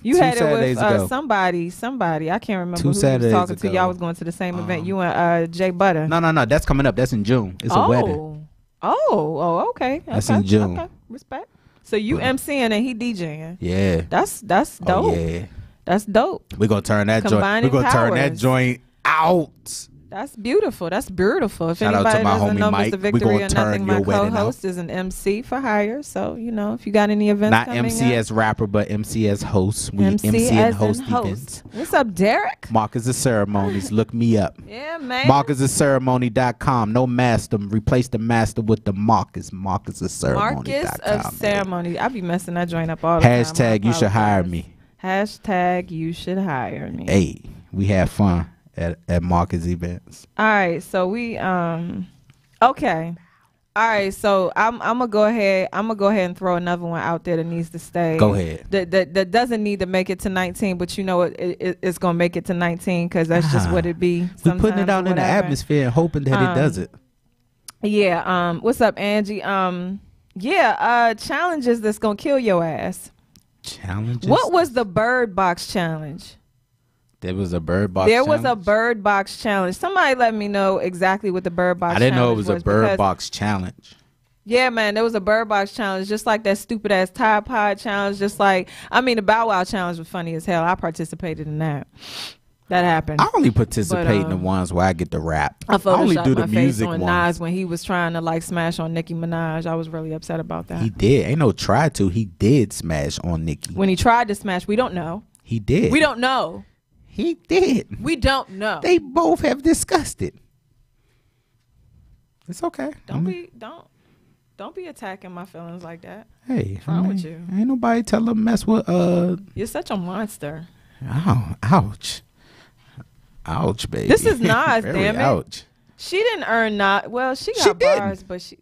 You had it with somebody. I can't remember who you was talking to. Y'all was going to the same event. You and Jay Butter.
No. That's coming up. That's in June. It's a wedding.
Okay.
That's in June.
Okay. Respect. So you MCing and he DJing.
Yeah.
That's dope.
Oh, yeah.
That's dope.
We're gonna turn that joint. We're gonna turn that joint out.
That's beautiful. That's beautiful. If
Shout
anybody
out to my
doesn't
homie
know,
Mike.
Mr. Victory or Nothing, my co-host is an MC for hire. So, you know, if you got any events
not
coming
MC
up,
as rapper, but MC as host. We MC and host events.
What's up, Derek?
Marcus of Ceremonies. Look me up.
Yeah, man.
MarcusofCeremony.com. No master. Replace the master with the Marcus. MarcusofCeremony.com.
Marcus of Ceremony. I be messing that joint up all the
time. Hashtag you should hire me.
Hashtag you should hire me.
Hey, we have fun at Marcus events.
All right, so we okay. All right, so I'm gonna go ahead and throw another one out there that needs to stay.
Go ahead.
That doesn't need to make it to 19, but you know it's gonna make it to 19 because that's just what it be.
We're putting it out in the atmosphere and hoping that it does it.
Yeah. What's up, Angie? Challenges that's gonna kill your ass.
Challenges.
What was the Bird Box challenge?
There was a Bird Box challenge?
There was a Bird Box challenge. Somebody let me know exactly what the Bird Box challenge was.
I didn't know it was a Bird Box challenge.
Yeah, man, there was a Bird Box challenge, just like that stupid ass Tide Pod challenge. The Bow Wow challenge was funny as hell. I participated in that. That happened.
I only participate in the ones where I get the rap.
I only do the music on Nas when he was trying to smash on Nicki Minaj. I was really upset about that.
He did. Ain't no try to. He did smash on Nicki.
When he tried to smash, we don't know.
He did.
We don't know.
He did.
We don't know.
They both have discussed it. It's okay.
Don't be attacking my feelings like that.
Hey,
what's wrong with you?
Ain't nobody tell them mess with
You're such a monster.
Oh, ouch. Ouch, baby.
This is Nas, damn it.
Ouch.
She didn't earn not. Well, she got bars, but she.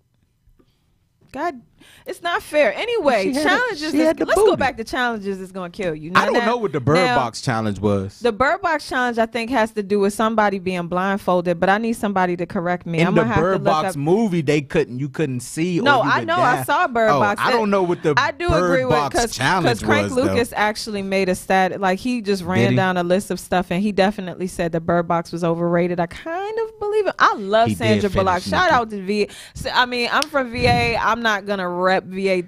God, it's not fair. Anyway, challenges. Let's go back to challenges. Is gonna kill you.
I don't know what the Bird Box challenge was.
The Bird Box challenge, I think, has to do with somebody being blindfolded. But I need somebody to correct me.
In the Bird Box movie, you couldn't see.
No, I know. I saw Bird Box.
I don't know what the Bird Box challenge was. Because
Frank Lucas actually made a stat. He just ran down a list of stuff, and he definitely said the Bird Box was overrated. I kind of believe it. I love Sandra Bullock. Shout out to VA. I'm from VA. I'm not gonna rep VA.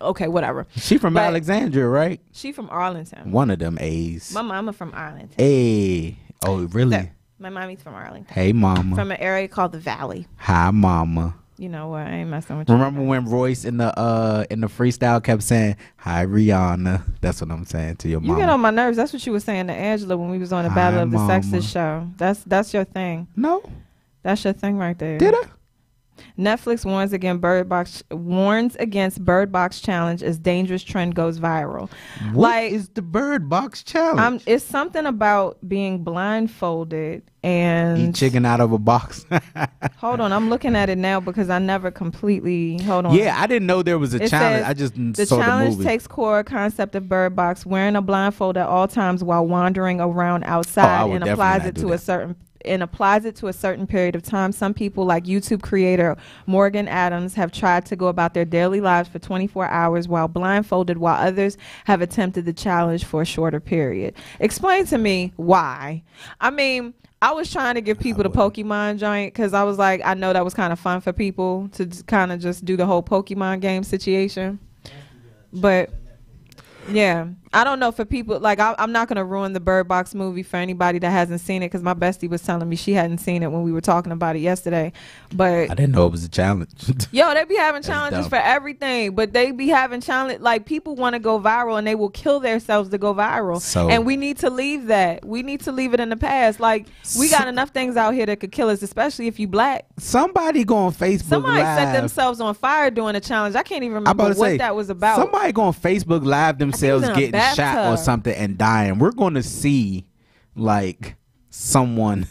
Okay, whatever.
She from Alexandria, right?
She from Arlington.
One of them A's.
My mama from Arlington.
Hey. Oh, really?
My mommy's from Arlington.
Hey, mama.
From an area called the Valley.
Hi, mama.
You know what? I ain't messing with you.
Remember when Royce in the freestyle kept saying, "Hi, Rihanna"? That's what I'm saying to your mama.
You get on my nerves. That's what you were saying to Angela when we was on the Battle of the Sexes show. That's your thing.
No.
That's your thing right there.
Did I?
Netflix warns against Bird Box challenge as dangerous trend goes viral.
What is the Bird Box challenge?
It's something about being blindfolded and
eat chicken out of a box.
Hold on, I'm looking at it now because I never completely. Hold on.
Yeah, I didn't know there was a challenge. I just saw the
challenge
movie.
Takes core concept of Bird Box, wearing a blindfold at all times while wandering around outside, and applies it to a certain period of time. Some people, like YouTube creator Morgan Adams, have tried to go about their daily lives for 24 hours while blindfolded, while others have attempted the challenge for a shorter period. Explain to me why. I was trying to give people the Pokemon joint because I was like, I know that was kind of fun for people to kind of just do the whole Pokemon game situation. But yeah, I don't know for people like I'm not gonna ruin the Bird Box movie for anybody that hasn't seen it because my bestie was telling me she hadn't seen it when we were talking about it yesterday. But
I didn't know it was a challenge.
Yo, they be having challenges for everything, but they be having challenge like people want to go viral and they will kill themselves to go viral. And we need to leave that. We need to leave it in the past. Like we got enough things out here that could kill us, especially if you black.
Somebody go on Facebook.
Somebody
Live.
Set themselves on fire doing a challenge. I can't even remember what that was about.
Somebody go on Facebook Live themselves getting shot or something and dying. We're going to see like someone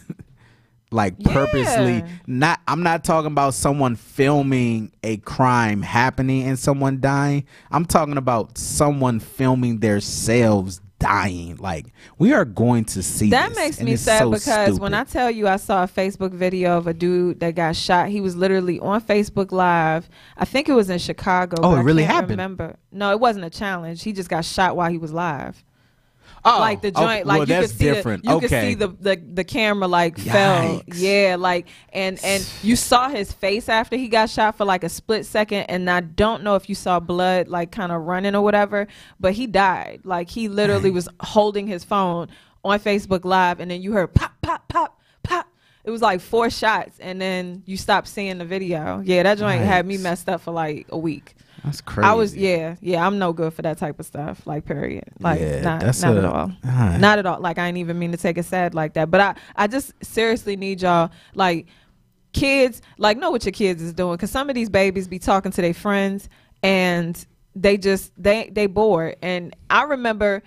like purposely not. I'm not talking about someone filming a crime happening and someone dying. I'm talking about someone filming themselves dying. Like we are going to see
that.
This,
makes me sad because stupid. When I tell you I saw a Facebook video of a dude that got shot, he was literally on Facebook Live. I think it was in Chicago.
Oh, it really happened?
Remember? No, it wasn't a challenge. He just got shot while he was live. Oh, like the joint, like
well,
you
that's
could see
different.
You could see the camera like fell, like and you saw his face after he got shot for like a split second, and I don't know if you saw blood like kind of running or whatever, but he died. Like he literally was holding his phone on Facebook Live, and then you heard pop, pop, pop, pop. It was like 4 shots, and then you stopped seeing the video. Yeah, that joint had me messed up for like a week.
That's crazy.
I was I'm no good for that type of stuff, like period. Like not at all. Not at all. Like I ain't even mean to take it sad like that. But I just seriously need y'all, like kids, like know what your kids is doing, because some of these babies be talking to their friends and they bored. And I remember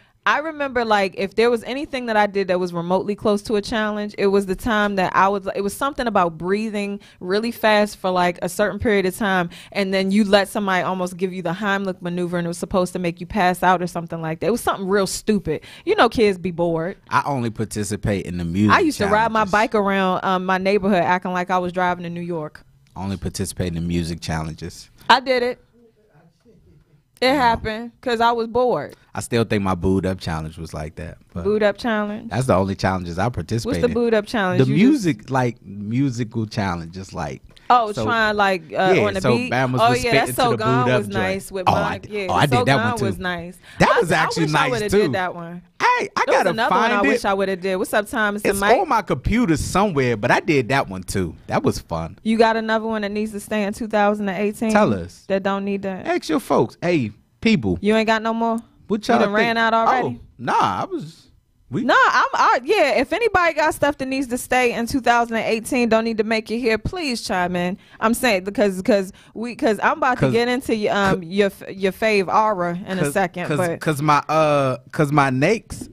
like if there was anything that I did that was remotely close to a challenge, it was the time that it was something about breathing really fast for like a certain period of time, and then you let somebody almost give you the Heimlich maneuver, and it was supposed to make you pass out or something like that. It was something real stupid. You know, kids be bored.
I only participate in the music.
I used to ride my bike around my neighborhood acting like I was driving to New York.
I only participate in the music challenges.
I did it. It happened because I was bored.
I still think my booed up challenge was like that.
Booed up challenge?
That's the only challenges I participate in.
What's the booed up challenge?
The musical challenges, like.
Trying like on the beat. That So Gone was nice with Monica.
I did that one too.
Was nice.
That was actually nice too. I
would have did that one.
Hey, I gotta
another
find
one
it.
I wish I would have did. What's up, Thomas?
It's on my computer somewhere, but I did that one too. That was fun.
You got another one that needs to stay in 2018?
Tell us.
That don't need to.
Ask your folks. Hey, people.
You ain't got no more?
What y'all
think? Ran out already?
Oh, nah,
if anybody got stuff that needs to stay in 2018, don't need to make it here, please chime in. I'm saying because I'm about to get into your fave aura in a second,
because my next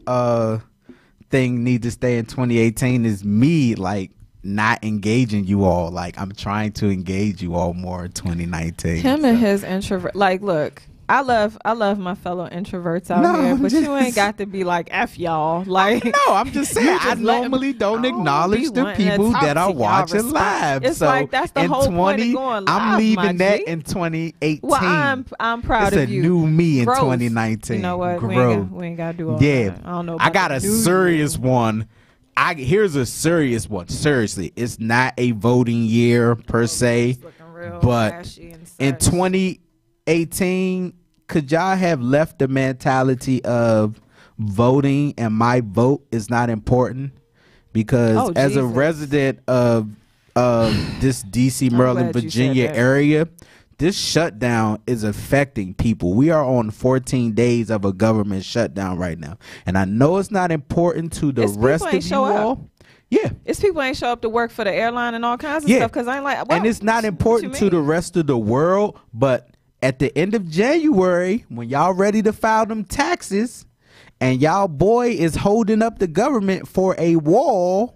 thing need to stay in 2018 is me like not engaging you all. Like I'm trying to engage you all more in 2019.
And his introvert. Like, look. I love my fellow introverts out here, but you ain't got to be like F y'all. Like
no, I'm just saying I normally don't acknowledge the people that are watching live.
It's like that's the whole point of going live.
I'm leaving that in 2018.
Well, I'm proud of you.
It's a new me in 2019.
You know what? We ain't gotta do all that. I don't know.
I got a serious one. Here's a serious one. Seriously, it's not a voting year per se, but in 2018, could y'all have left the mentality of voting and my vote is not important? Because as a resident of this DC, Maryland, Virginia area, this shutdown is affecting people. We are on 14 days of a government shutdown right now. And I know it's not important to the rest of you all. Yeah.
It's people ain't show up to work for the airline and all kinds of stuff because I ain't like,
and it's not important to the rest of the world, but at the end of January, when y'all ready to file them taxes and y'all boy is holding up the government for a wall,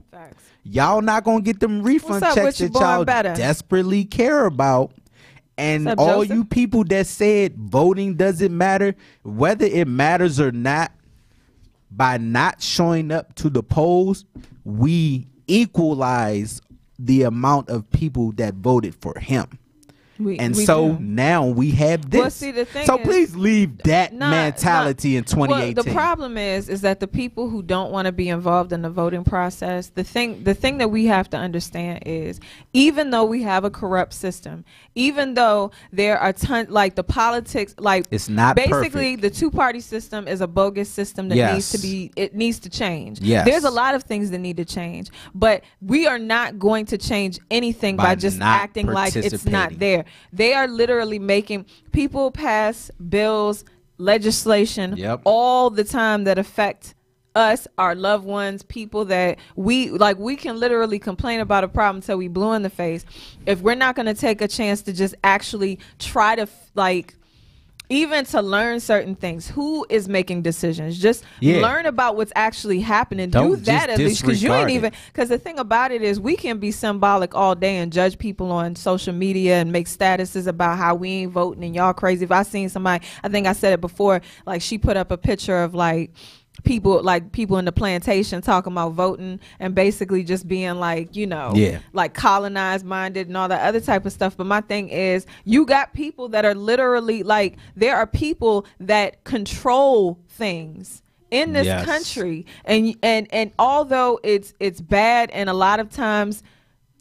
y'all not going to get them refund checks that y'all desperately care about. And all you people that said voting doesn't matter, whether it matters or not, by not showing up to the polls, we equalize the amount of people that voted for him. Now we have this.
Well, see, the thing
so
is,
please leave that mentality in 2018.
Well, the problem is that the people who don't want to be involved in the voting process, the thing that we have to understand is, even though we have a corrupt system, even though there are like the politics, like
it's not
basically
perfect.
The two-party system is a bogus system that needs to change.
Yes.
There's a lot of things that need to change, but we are not going to change anything by just acting like it's not there. They are literally making people pass bills, legislation all the time that affect us, our loved ones, people that we can literally complain about a problem until we blue in the face. If we're not going to take a chance to just actually try to even to learn certain things, who is making decisions, just learn about what's actually happening. Do that at least, because you ain't even, because the thing about it is we can be symbolic all day and judge people on social media and make statuses about how we ain't voting and y'all crazy. If I seen somebody, I think I said it before, like she put up a picture of people in the plantation talking about voting and basically just being like colonized minded and all that other type of stuff. But my thing is, you got people that are literally there are people that control things in this country, and although it's bad and a lot of times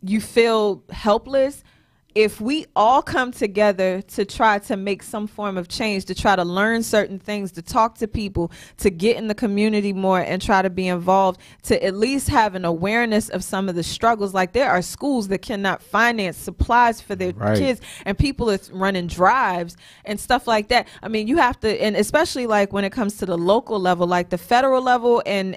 you feel helpless, if we all come together to try to make some form of change, to try to learn certain things, to talk to people, to get in the community more and try to be involved, to at least have an awareness of some of the struggles. Like there are schools that cannot finance supplies for their kids, and people are running drives and stuff like that. I mean, you have to, and especially like when it comes to the local level, like the federal level and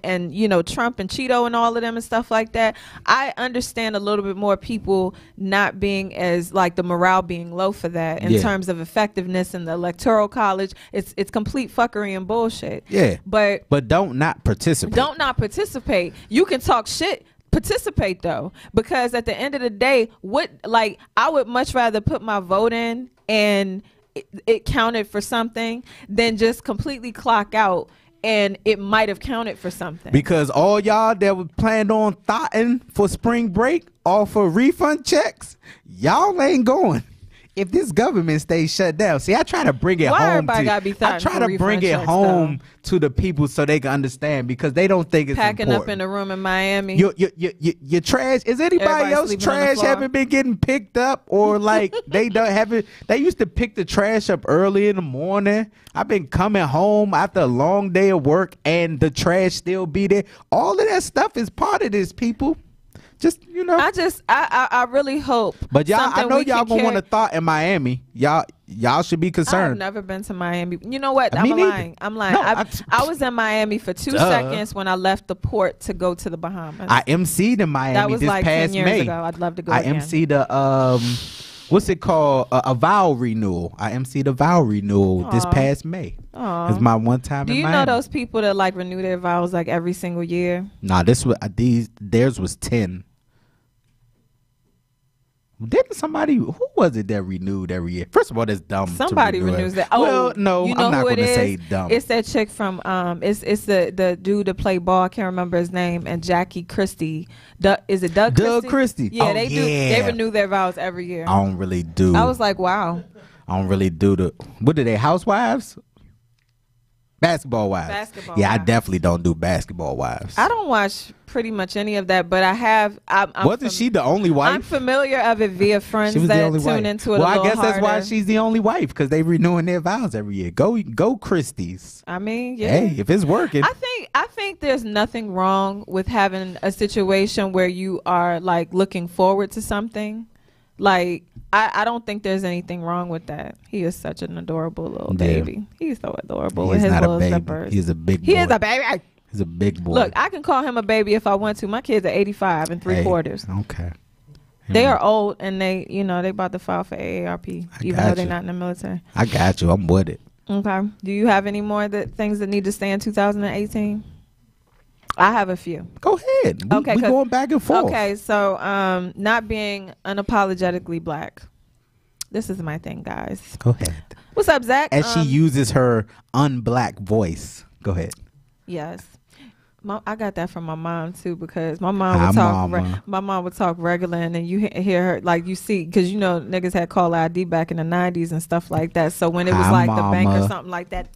Trump and Cheeto and all of them and stuff like that. I understand a little bit more people not being as like the morale being low for that in terms of effectiveness in the electoral college. It's complete fuckery and bullshit. But don't not participate. You can talk shit, participate though, because at the end of the day, I would much rather put my vote in and it counted for something than just completely clock out and it might have counted for something. Because
all y'all that was planned on thotting for spring break or for refund checks, y'all ain't going. If this government stays shut down, see, I try to bring it home. I try to bring it home to the people so they can understand, because they don't think it's
packing
important.
Up in a room in Miami.
Your trash, is anybody else trash haven't been getting picked up, or like they don't have it? They used to pick the trash up early in the morning. I've been coming home after a long day of work and the trash still be there. All of that stuff is part of this, people. Just, I really hope. But y'all, I know y'all gonna want to thought in Miami. Y'all should be concerned.
I've never been to Miami. You know what? I'm lying. No, I was in Miami for 2 seconds when I left the port to go to the Bahamas.
I emceed in Miami.
That was
this
like
past
10 years
May.
ago. I'd love to go.
I
again.
emceed what's it called? A vow renewal. I emceed a vow renewal this past May. It's my one time.
Do you know those people that like renew their vows like every single year?
Nah, theirs was 10. Didn't somebody, who was it that renewed every year? First of all, that's dumb.
Somebody renews that.
Well, no, I'm not going to say dumb.
It's that chick from it's the dude that played ball. I can't remember his name. And Jackie Christie. Is it Doug
Christie?
Yeah, they do. They renew their vows every year.
I don't really do.
I was like, wow.
I don't really do what do they, housewives? Basketball wives. I definitely don't do basketball wives.
I don't watch pretty much any of that, but I have.
Wasn't she the only wife?
I'm familiar of it via friends that tune into it.
Well, I guess that's why she's the only wife, because they renewing their vows every year. Go Christie's.
I mean, yeah.
Hey, if it's working.
I think there's nothing wrong with having a situation where you are like looking forward to something. Like, I don't think there's anything wrong with that. He is such an adorable little baby. He's so adorable with his little zippers.
He's a big boy.
He is a baby.
He's a big boy.
Look, I can call him a baby if I want to. My kids are 85 and 3/4.
Okay.
They are old, and they about to file for AARP, even though they're not in the military.
I got you. I'm with it.
Okay. Do you have any more things that need to stay in 2018? I have a few.
Go ahead. We're going back and forth.
Okay, so not being unapologetically black. This is my thing, guys.
Go ahead.
What's up, Zach?
As she uses her unblack voice. Go ahead.
Yes. I got that from my mom too, because my mom would talk. My mom would talk regular, and then you hear her, like, you see, because you know niggas had call ID back in the 90s and stuff like that. So when it was like the bank or something like that,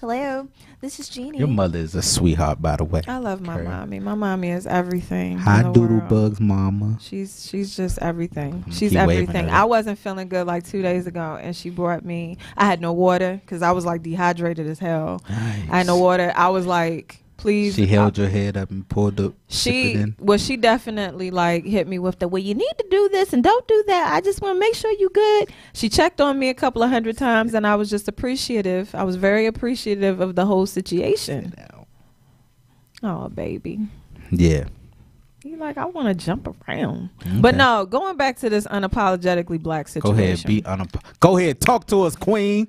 hello, this is Jeannie.
Your mother is a sweetheart, by the way.
I love my mommy. My mommy is everything.
Hi, doodle bugs, mama.
She's just everything. She's everything. I wasn't feeling good like 2 days ago, and she brought me. I had no water because I was like dehydrated as hell. Nice. I had no water. I was like, please. She
held your head up and poured the.
She definitely like hit me with the, well, you need to do this and don't do that. I just want to make sure you good. She checked on me a couple of 100 times, and I was just appreciative. I was very appreciative of the whole situation. Oh, baby.
Yeah.
You like, I want to jump around. Okay. But no, going back to this unapologetically black situation.
Go ahead, talk to us, queen.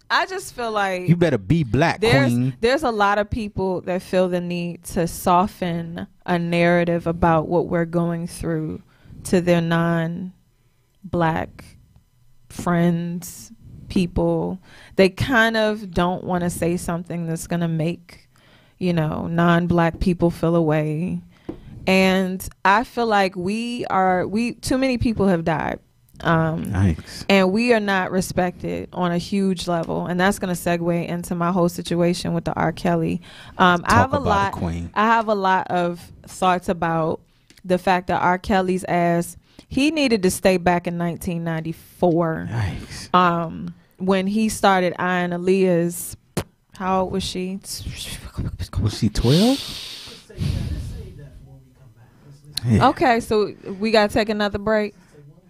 I just feel like
you better be black, queen.
There's a lot of people that feel the need to soften a narrative about what we're going through to their non-black friends, people. They kind of don't want to say something that's going to make, you know, non-black people feel away. And I feel like too many people have died.
Nice.
And we are not respected on a huge level, and that's going to segue into my whole situation with the R. Kelly. I have a lot of thoughts about the fact that R. Kelly's ass, he needed to stay back in 1994.
Nice.
When he started eyeing Aaliyah's, how old was she?
Was she 12?
Yeah. Okay, so we got to take another break.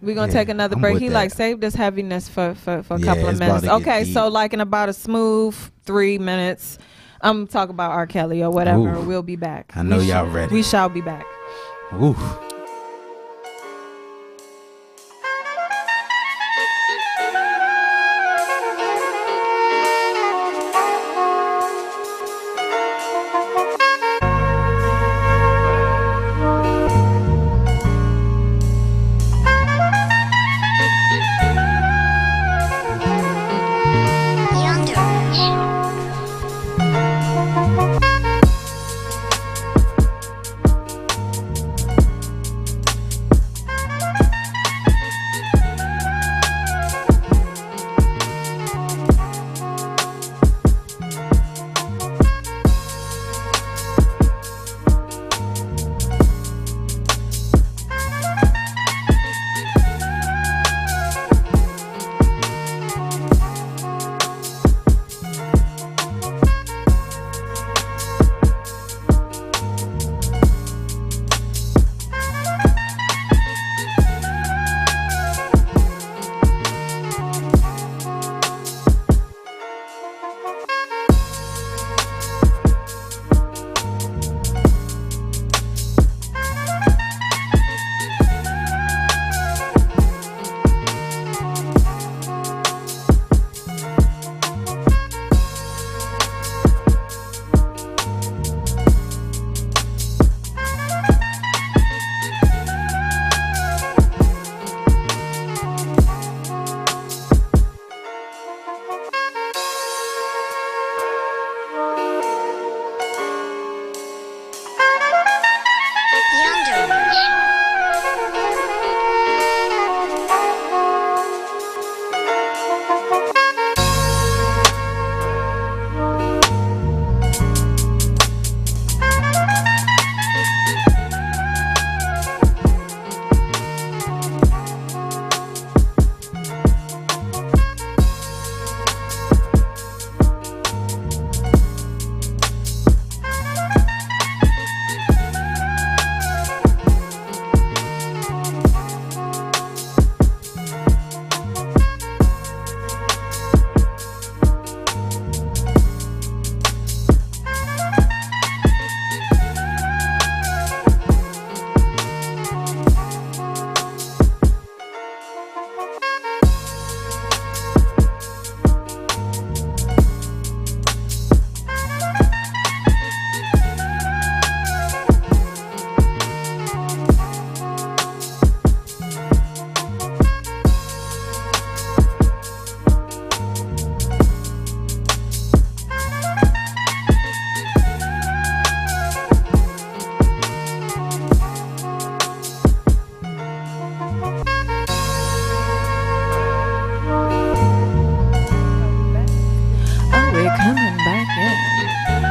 We're going to take another break. He like saved this heaviness for a couple of minutes. Okay, so like in about a smooth 3 minutes, I'm going to talk about R. Kelly or whatever. Ooh. We'll be back.
I know y'all ready.
We shall be back.
Ooh.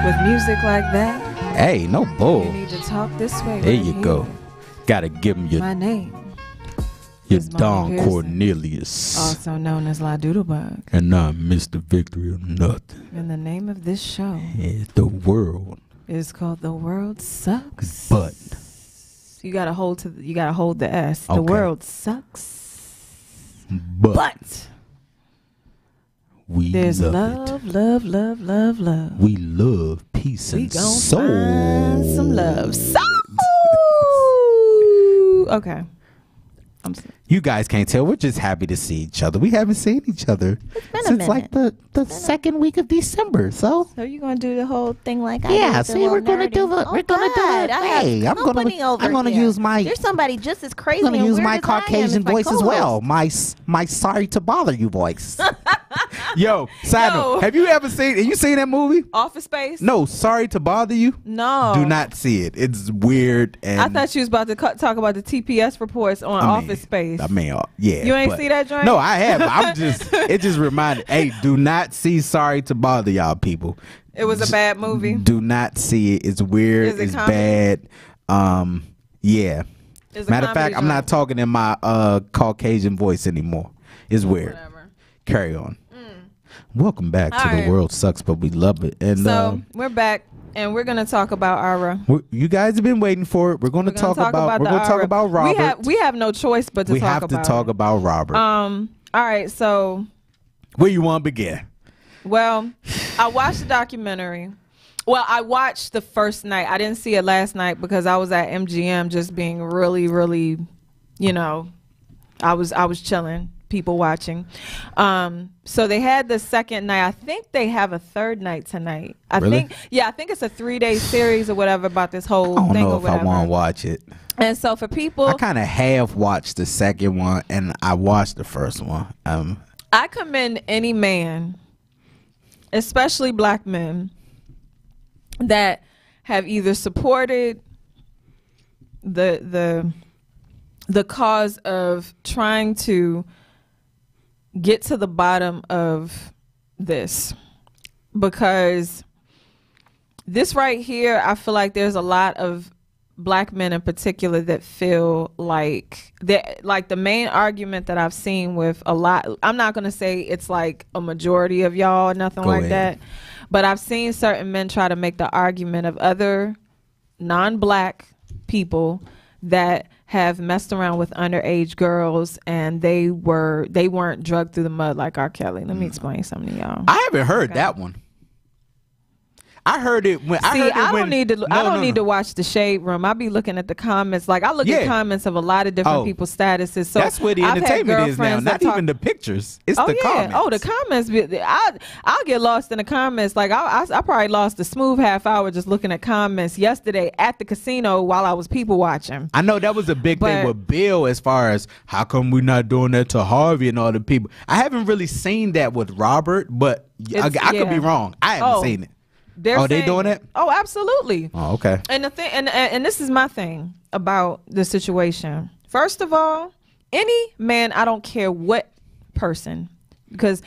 With music like that.
Hey, no bull.
You need to talk this way.
There
right
you
here.
go. Gotta give him
My name.
your
is
Don
Pearson,
Cornelius.
also known as La Doodlebug.
And I'm Mr. Victory or Nothing.
And the name of this show
is The World
is called The World Sucks.
But
You gotta hold the S. The
Okay.
world sucks.
But we
There's
love it.
love.
We love peace
We
and
gon'
soul.
find some love. Okay. I'm sorry.
You guys can't tell. We're just happy to see each other. We haven't seen each other since like the second week of December. So
you gonna do the whole thing like
yeah, see, we're gonna do it. We're gonna do it. Hey, I'm gonna use my.
There's somebody just as crazy.
I'm gonna
and
use
weird
my
as I am
Caucasian
as my
voice as well.
co-host.
My sorry to bother you voice. Yo, side note, have you ever seen that movie?
Office Space?
No, Sorry to Bother You.
No.
Do not see it. It's weird. And
I thought you was about to talk about the TPS reports on Office Space.
I mean, yeah.
You ain't see that joint?
No, I have. It just reminded. Hey, do not see Sorry to Bother Y'all people.
It was a bad movie.
Do not see it. It's weird.
Is it
It's
comedy?
bad. Yeah.
It's a
Matter of fact,
comedy
I'm not
joint.
talking in my Caucasian voice anymore. It's weird.
Whatever.
Carry on. Welcome back to
All
The
right.
World Sucks, but we love it. And
So we're back, and we're gonna talk about our.
you guys have been waiting for it. We're going to talk about. We're going to talk about Robert.
We have no choice but to
We
talk
have
about.
to talk about Robert.
All right. So,
Where you want to begin?
well, I watched the documentary. Well, I watched the first night. I didn't see it last night because I was at MGM, just being really, really, I was chilling. People watching. So they had the second night. I think they have a third night tonight. I think it's a 3-day series or whatever about this whole
I don't
thing
know
or
if
whatever.
I want to watch it.
And so for people,
I kind of half watched the second one, and I watched the first one.
I commend any man, especially black men, that have either supported the cause of trying to get to the bottom of this, because this right here, I feel like there's a lot of black men in particular that feel like that, like the main argument that I've seen with a lot, I'm not going to say it's like a majority of y'all or nothing
Go
like
ahead.
that, but I've seen certain men try to make the argument of other non-black people that have messed around with underage girls and they weren't drugged through the mud like R. Kelly. Let me explain something to y'all.
I haven't heard that one. I heard it when
I don't need to watch the Shade Room. I be looking at the comments. Like I look at comments of a lot of different people's statuses. So
that's where the
I've had
entertainment is now.
girlfriends that
Not even the pictures. It's the comments.
Oh, the comments. I'll get lost in the comments. Like I probably lost a smooth half hour just looking at comments yesterday at the casino while I was people watching.
I know that was a big thing with Bill as far as how come we're not doing that to Harvey and all the people. I haven't really seen that with Robert, but I could be wrong. I haven't seen it.
They
doing it?
Oh, absolutely.
Oh, okay.
And the thing, and this is my thing about the situation. First of all, any man, I don't care what person, because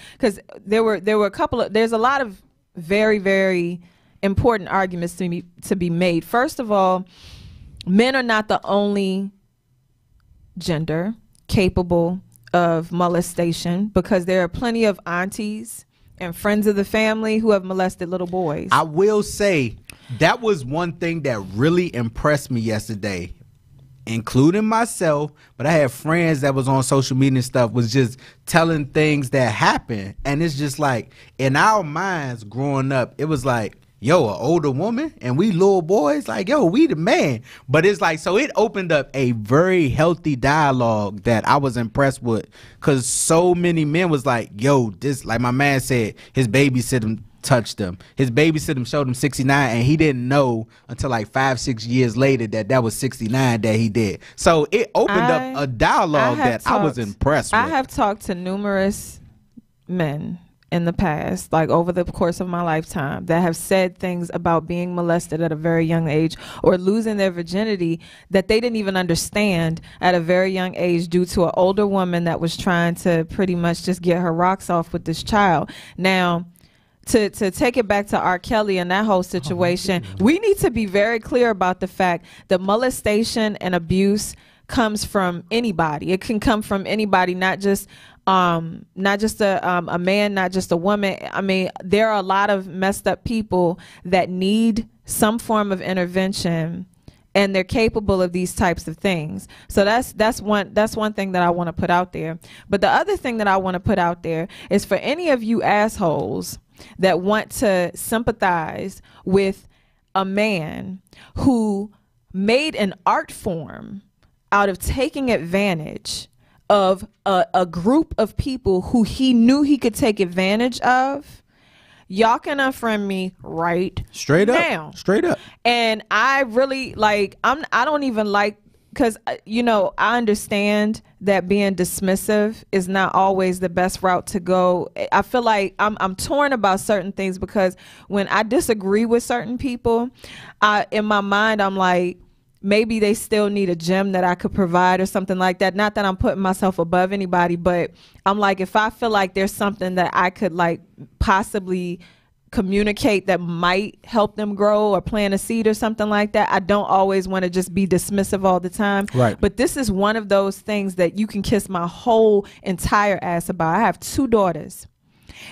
there were a couple of, there's a lot of very, very important arguments to be made. First of all, men are not the only gender capable of molestation, because there are plenty of aunties and friends of the family who have molested little boys.
I will say that was one thing that really impressed me yesterday, including myself, but I had friends that was on social media and stuff was just telling things that happened. And it's just like, in our minds growing up, it was like, yo, an older woman and we little boys, like, yo, we the man. But it's like, so it opened up a very healthy dialogue that I was impressed with, because so many men was like, yo, this, like my man said, his babysitter touched him. His babysitter showed him 69, and he didn't know until like 5-6 years later that was 69 that he did. So it opened up a dialogue I was impressed with.
I have talked to numerous men in the past, like over the course of my lifetime, that have said things about being molested at a very young age or losing their virginity that they didn't even understand at a very young age due to an older woman that was trying to pretty much just get her rocks off with this child. Now, to take it back to R. Kelly and that whole situation, we need to be very clear about the fact that molestation and abuse comes from anybody. It can come from anybody, not just a man, not just a woman. I mean, there are a lot of messed up people that need some form of intervention, and they're capable of these types of things. So that's one thing that I want to put out there. But the other thing that I want to put out there is for any of you assholes that want to sympathize with a man who made an art form out of taking advantage of a group of people who he knew he could take advantage of, y'all can unfriend me right
straight
now.
Up. Straight up.
And I really I don't even like, because I understand that being dismissive is not always the best route to go. I feel like I'm torn about certain things, because when I disagree with certain people, in my mind I'm like, maybe they still need a gem that I could provide or something like that. Not that I'm putting myself above anybody, but I'm like, if I feel like there's something that I could like possibly communicate that might help them grow or plant a seed or something like that, I don't always want to just be dismissive all the time.
Right.
But this is one of those things that you can kiss my whole entire ass about. I have 2 daughters.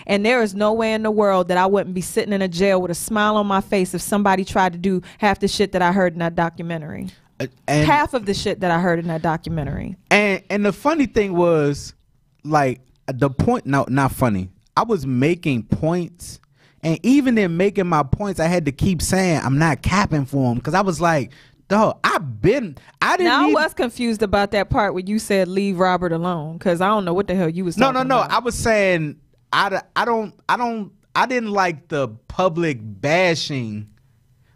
And there is no way in the world that I wouldn't be sitting in a jail with a smile on my face if somebody tried to do half the shit that I heard in that documentary. And half of the shit that I heard in that documentary.
And the funny thing was, like, the point, no, not funny. I was making points, and even in making my points, I had to keep saying I'm not capping for him, because I was like, dog, I was
confused about that part where you said leave Robert alone, because I don't know what the hell you was talking about.
No. I was saying I didn't like the public bashing.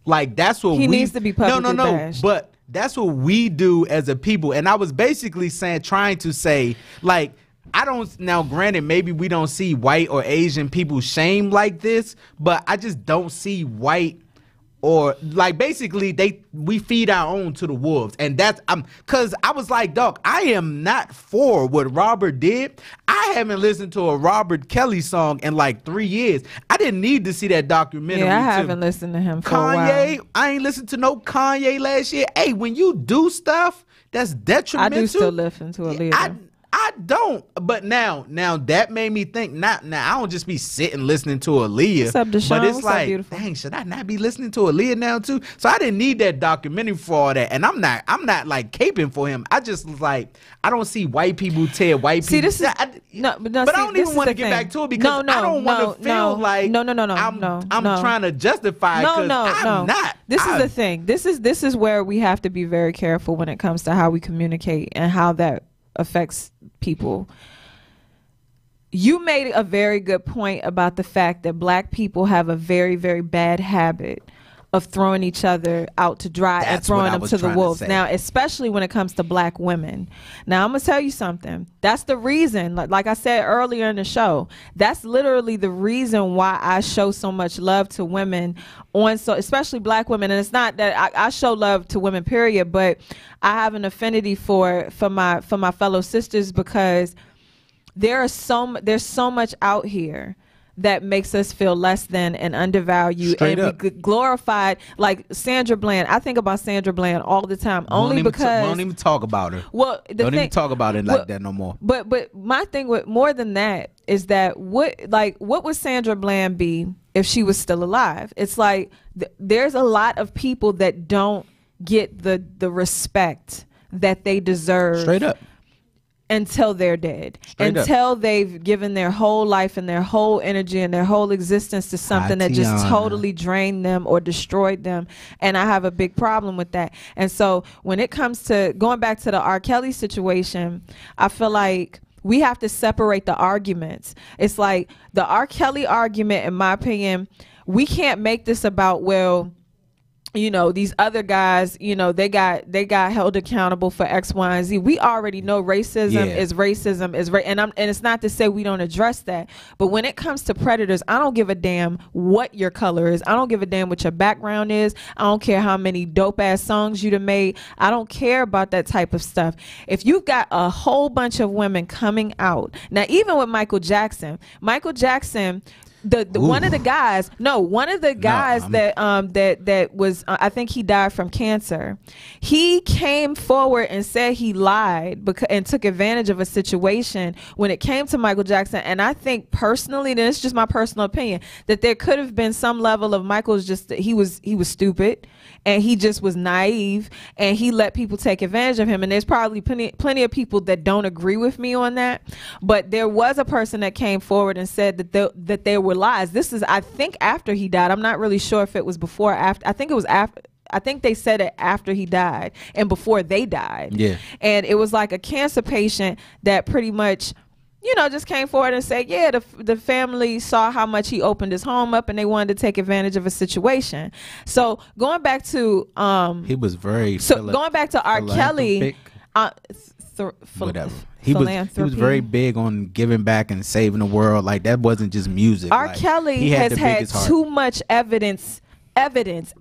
Like, that's what
he needs to be publicly bashed.
But that's what we do as a people. And I was basically trying to say, like, now granted, maybe we don't see white or Asian people shame like this, but I just don't see white, or like, basically we feed our own to the wolves. And that's cause I was like, dog, I am not for what Robert did. I haven't listened to a Robert Kelly song in like 3 years. I didn't need to see that documentary.
Yeah, I haven't listened to him for a while.
Kanye, I ain't listened to no Kanye last year. Hey, when you do stuff that's detrimental,
I do still listen to Aaliyah.
I don't, but now that made me think. Now I don't just be sitting listening to Aaliyah.
What's up, Deshaun?
But it's
What's
like,
up,
dang, should I not be listening to Aaliyah now too? So I didn't need that documentary for all that, and I'm not like caping for him. I just was like, I don't see white people tear white people.
See, this is but
I don't even want to get back to it, because I don't want to feel like I'm trying to justify. I'm not.
This is the thing. This is where we have to be very careful when it comes to how we communicate and how that affects people. You made a very good point about the fact that black people have a very, very bad habit of throwing each other out to dry and throwing them to the wolves. Now, especially when it comes to black women. Now, I'm going to tell you something. That's the reason, like I said earlier in the show, that's literally the reason why I show so much love to women, especially black women. And it's not that I show love to women, period, but I have an affinity for my fellow sisters, because there's so much out here that makes us feel less than and undervalued.
Straight
and
up.
We glorified, like Sandra Bland. I think about Sandra Bland all the time, only because
we don't even talk about her.
Well,
don't even talk about it like that no more.
But my thing with more than that is that what would Sandra Bland be if she was still alive? It's like there's a lot of people that don't get the respect that they deserve.
Straight up.
Until they're dead. Until they've given their whole life and their whole energy and their whole existence to something that just totally drained them or destroyed them. And I have a big problem with that. And so when it comes to going back to the R. Kelly situation, I feel like we have to separate the arguments. It's like the R. Kelly argument, in my opinion, we can't make this about, well, these other guys, they got held accountable for X, Y, and Z. We already know racism is racism and it's not to say we don't address that. But when it comes to predators, I don't give a damn what your color is. I don't give a damn what your background is. I don't care how many dope ass songs you've made. I don't care about that type of stuff. If you've got a whole bunch of women coming out now, even with Michael Jackson one of the guys that was I think he died from cancer. He came forward and said he lied and took advantage of a situation when it came to Michael Jackson. And I think personally, and it's just my personal opinion, that there could have been some level of Michael's just he was stupid and he just was naive and he let people take advantage of him. And there's probably plenty of people that don't agree with me on that, but there was a person that came forward and said that there were lies. This is, I think, after he died. I'm not really sure if it was before or after. I think it was after. I think they said it after he died and before they died.
Yeah.
And it was like a cancer patient that pretty much, you know, just came forward and said, yeah, the family saw how much he opened his home up and they wanted to take advantage of a situation. So going back to
he was very
going back to R. Kelly,
whatever. He was very big on giving back and saving the world. Like, that wasn't just music.
R. Kelly has had too much evidence,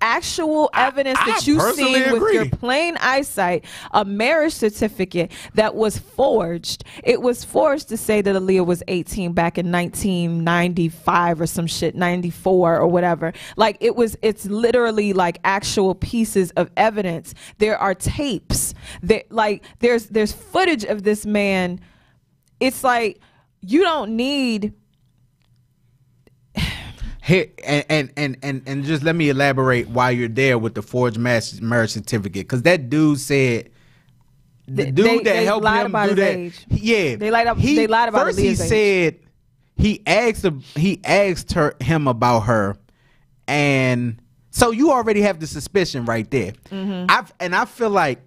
actual evidence that you've seen with your plain eyesight. A marriage certificate that was forged. It was forged to say that Aaliyah was 18 back in 1995 or some shit, 94 or whatever. Like, it's literally like actual pieces of evidence. There are tapes that, like, there's footage of this man. It's like, you don't need.
Here, and just let me elaborate while you're there with the forged marriage certificate, because that dude said the dude that helped him do that.
Age.
Yeah,
they lied about
first he said he asked him about her, and so you already have the suspicion right there. I feel like,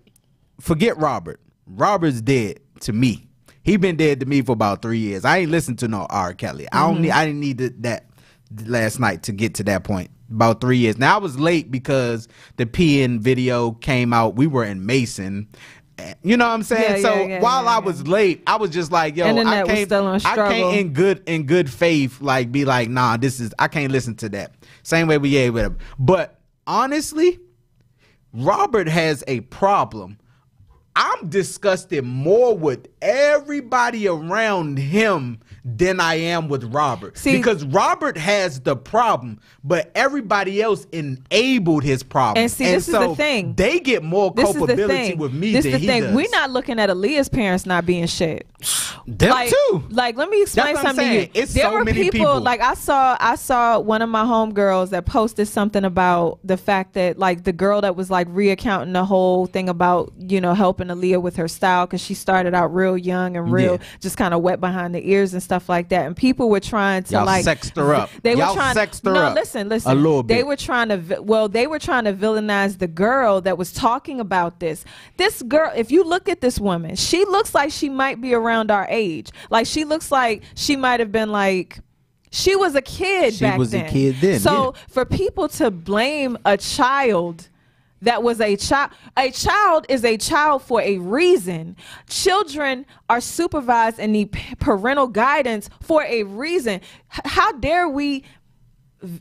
forget Robert. Robert's dead to me. He been dead to me for about 3 years. I ain't listened to no R. Kelly. I didn't need that last night to get to that point. About 3 years. Now, I was late because the PN video came out. We were in Mason. You know what I'm saying? While I was late, I was just like, yo, I can't in good faith like be like, nah, I can't listen to that. Same way with whatever. But honestly, Robert has a problem. I'm disgusted more with everybody around him than I am with Robert. Because Robert has the problem, but everybody else enabled his problem.
And this is the thing.
They get more culpability with me than he does.
We're not looking at Aaliyah's parents not being shit.
Them too.
Like, let me explain something to you. There were many people. Like, I saw one of my homegirls that posted something about the fact that, like, the girl that was like reaccounting the whole thing about, you know, helping Aaliyah with her style, because she started out real young and just kind of wet behind the ears and stuff like that. And people were trying to
sexed her up.
Listen.
A little bit.
They were trying to villainize the girl that was talking about this. This girl, if you look at this woman, she looks like she might be around our age. Like, she looks like she might have been like, she was a kid back then. She was a kid then. So for people to blame a child that was a child is a child for a reason. Children are supervised and need parental guidance for a reason. How dare we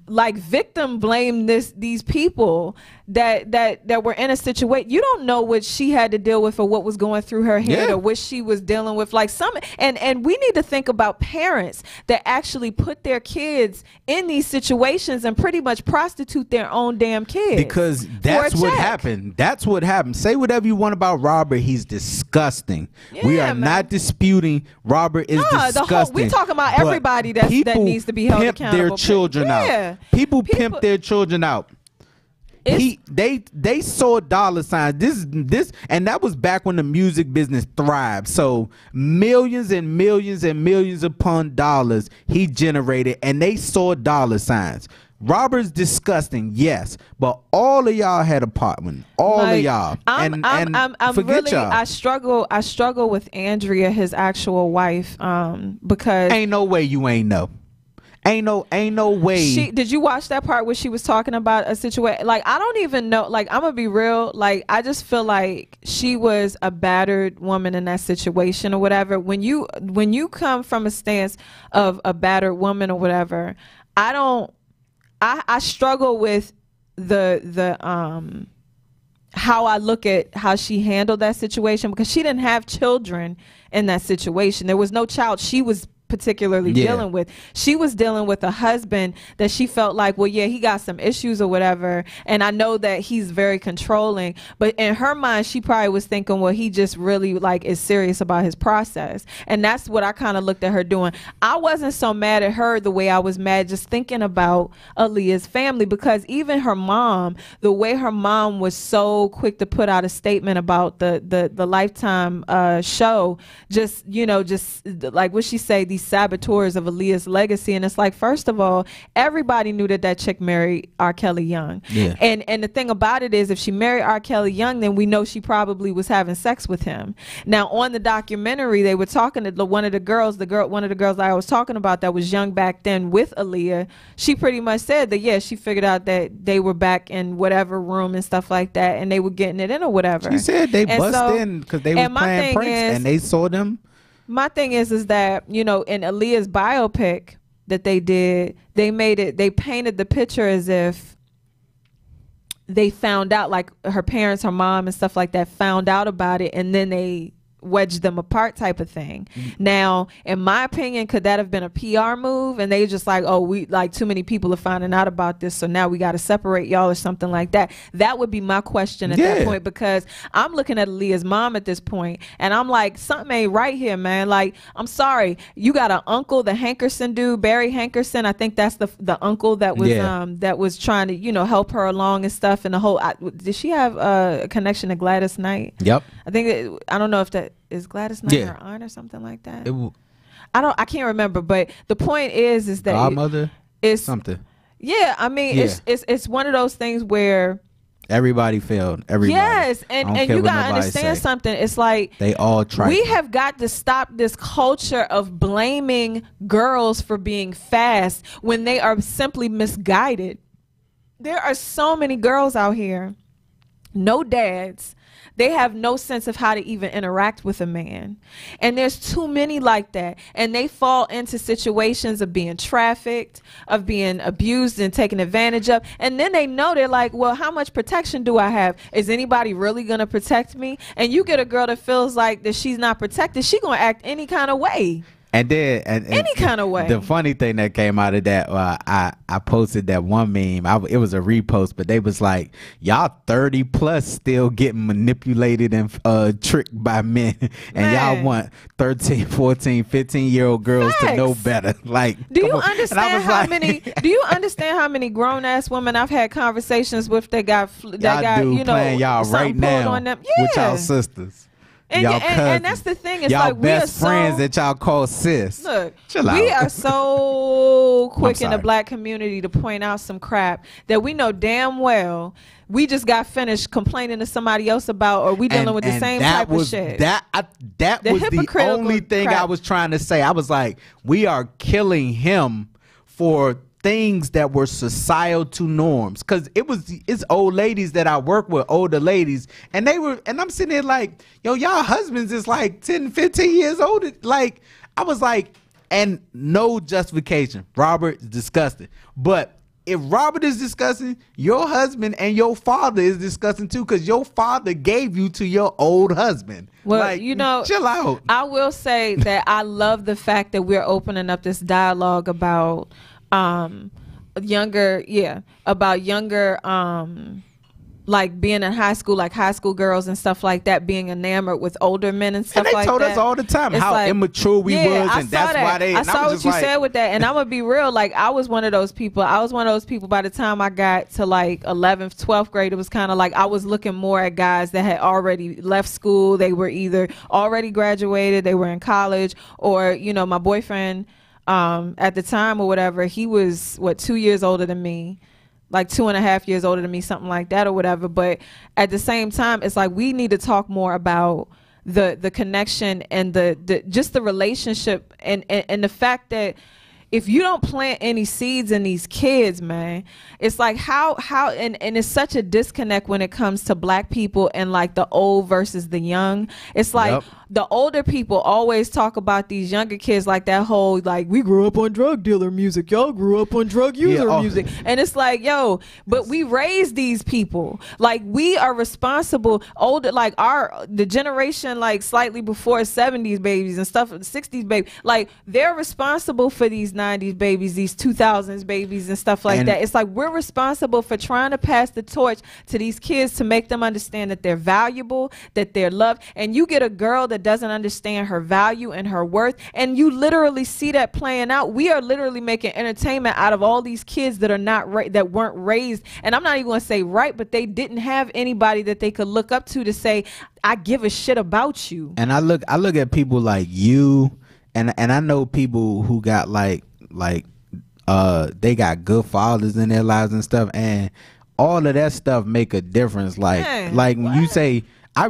like victim blame these people that were in a situation? You don't know what she had to deal with or what was going through her head or what she was dealing with. Like, and we need to think about parents that actually put their kids in these situations and pretty much prostitute their own damn kids.
Because that's what happened. That's what happened. Say whatever you want about Robert. He's disgusting. We are not disputing Robert is disgusting.
We talking about everybody that needs to be held accountable.
Their children out. People pimp their children out. They saw dollar signs. This and that was back when the music business thrived. So millions and millions and millions upon dollars he generated, and they saw dollar signs. Robert's disgusting, yes, but all of y'all had a part in it. All of y'all.
I'm
forget
really,
y'all.
I struggle with Andrea, his actual wife, because
ain't no way you ain't know. Ain't no way.
Did you watch that part where she was talking about a situation? Like, I don't even know. Like, I'm gonna be real. Like, I just feel like she was a battered woman in that situation or whatever. When you come from a stance of a battered woman or whatever, I struggle with the how I look at how she handled that situation, because she didn't have children in that situation. There was no child. She was particularly dealing with. She was dealing with a husband that she felt like, well, yeah, he got some issues or whatever, and I know that he's very controlling, but in her mind she probably was thinking, well, he just really like is serious about his process. And that's what I kind of looked at her doing. I wasn't so mad at her the way I was mad just thinking about Aaliyah's family, because even her mom, the way her mom was so quick to put out a statement about the Lifetime show, just, you know, just like what she say, these saboteurs of Aaliyah's legacy. And it's like, first of all, everybody knew that chick married R. Kelly young. Yeah. And the thing about it is, if she married R. Kelly young, then we know she probably was having sex with him. Now on the documentary, they were talking to one of the girls that I was talking about that was young back then with Aaliyah. She pretty much said that, yeah, she figured out that they were back in whatever room and stuff like that, and they were getting it in or whatever.
She said they bust in because they were playing pranks and they saw them. My
thing is that, you know, in Aaliyah's biopic that they did, they painted the picture as if they found out, like her parents, her mom and stuff like that found out about it, and then they wedged them apart type of thing. Now, in my opinion, could that have been a PR move? And they just like, oh, we like too many people are finding out about this, so now we got to separate y'all or something like that. That would be my question at that point, because I'm looking at Aaliyah's mom at this point and I'm like, something ain't right here, man. Like, I'm sorry, you got an uncle, the Hankerson dude, Barry Hankerson. I think that's the uncle that was that was trying to, you know, help her along and stuff. And the whole, did she have a connection to Gladys Knight?
Yep.
I think I don't know if that is Gladys Knight her aunt or something like that. I can't remember, but the point is that
godmother is something.
Yeah, I mean, it's one of those things where
everybody failed. Everybody.
Yes, and you gotta understand something. It's like
they all try.
We have got to stop this culture of blaming girls for being fast when they are simply misguided. There are so many girls out here, no dads. They have no sense of how to even interact with a man. And there's too many like that. And they fall into situations of being trafficked, of being abused and taken advantage of. And then they know, they're like, well, how much protection do I have? Is anybody really going to protect me? And you get a girl that feels like that she's not protected, she going to act any kind of way.
And then,
any kind of way.
The funny thing that came out of that, I posted that one meme. It was a repost, but they was like, y'all 30 plus still getting manipulated and tricked by men, and y'all want 13, 14, 15-year-old girls to know better. Like,
do you understand how many? Do you understand how many grown ass women I've had conversations with that got you know,
playing y'all right now
on them?
with y'all sisters.
And that's the thing. It's
y'all
like
best friends that y'all call sis.
Look,
chill out.
We are so quick in the black community to point out some crap that we know damn well we just got finished complaining to somebody else about, or we dealing with the same type of shit.
That was the only thing I was trying to say. I was like, we are killing him for things that were societal norms, because it's old ladies that I work with, older ladies, and I'm sitting there like, yo, y'all husbands is like 10, 15 years older. Like, I was like, and no justification, Robert is disgusting, but if Robert is disgusting, your husband and your father is disgusting too, because your father gave you to your old husband.
Well,
like,
you know,
chill out.
I will say that I love the fact that we're opening up this dialogue about younger like being in high school, like high school girls and stuff like that, being enamored with older men and stuff like that.
And they told us all the time how like, immature we was, and that's why they.
I saw what you said with that, and I'm gonna be real. Like, I was one of those people. By the time I got to like 11th, 12th grade, it was kind of like I was looking more at guys that had already left school. They were either already graduated, they were in college, or, you know, my boyfriend at the time or whatever, he was 2 years older than me, like 2.5 years older than me, something like that or whatever. But at the same time, it's like we need to talk more about the connection and the just the relationship and the fact that if you don't plant any seeds in these kids, man, it's like how and it's such a disconnect when it comes to black people and like the old versus the young. It's like the older people always talk about these younger kids like that whole like, we grew up on drug dealer music, y'all grew up on drug user music, and it's like, yo, but we raised these people. Like, we are responsible. Older, like the generation like slightly before 70s babies and stuff, 60s baby, like they're responsible for these 90s babies, these 2000s babies and stuff like that. It's like we're responsible for trying to pass the torch to these kids to make them understand that they're valuable, that they're loved. And you get a girl that doesn't understand her value and her worth, and you literally see that playing out. We are literally making entertainment out of all these kids that are not that weren't raised, and I'm not even going to say right, but they didn't have anybody that they could look up to say, I give a shit about you.
And I look at people like you, and I know people who got like they got good fathers in their lives and stuff, and all of that stuff make a difference. Like,
man,
when you say,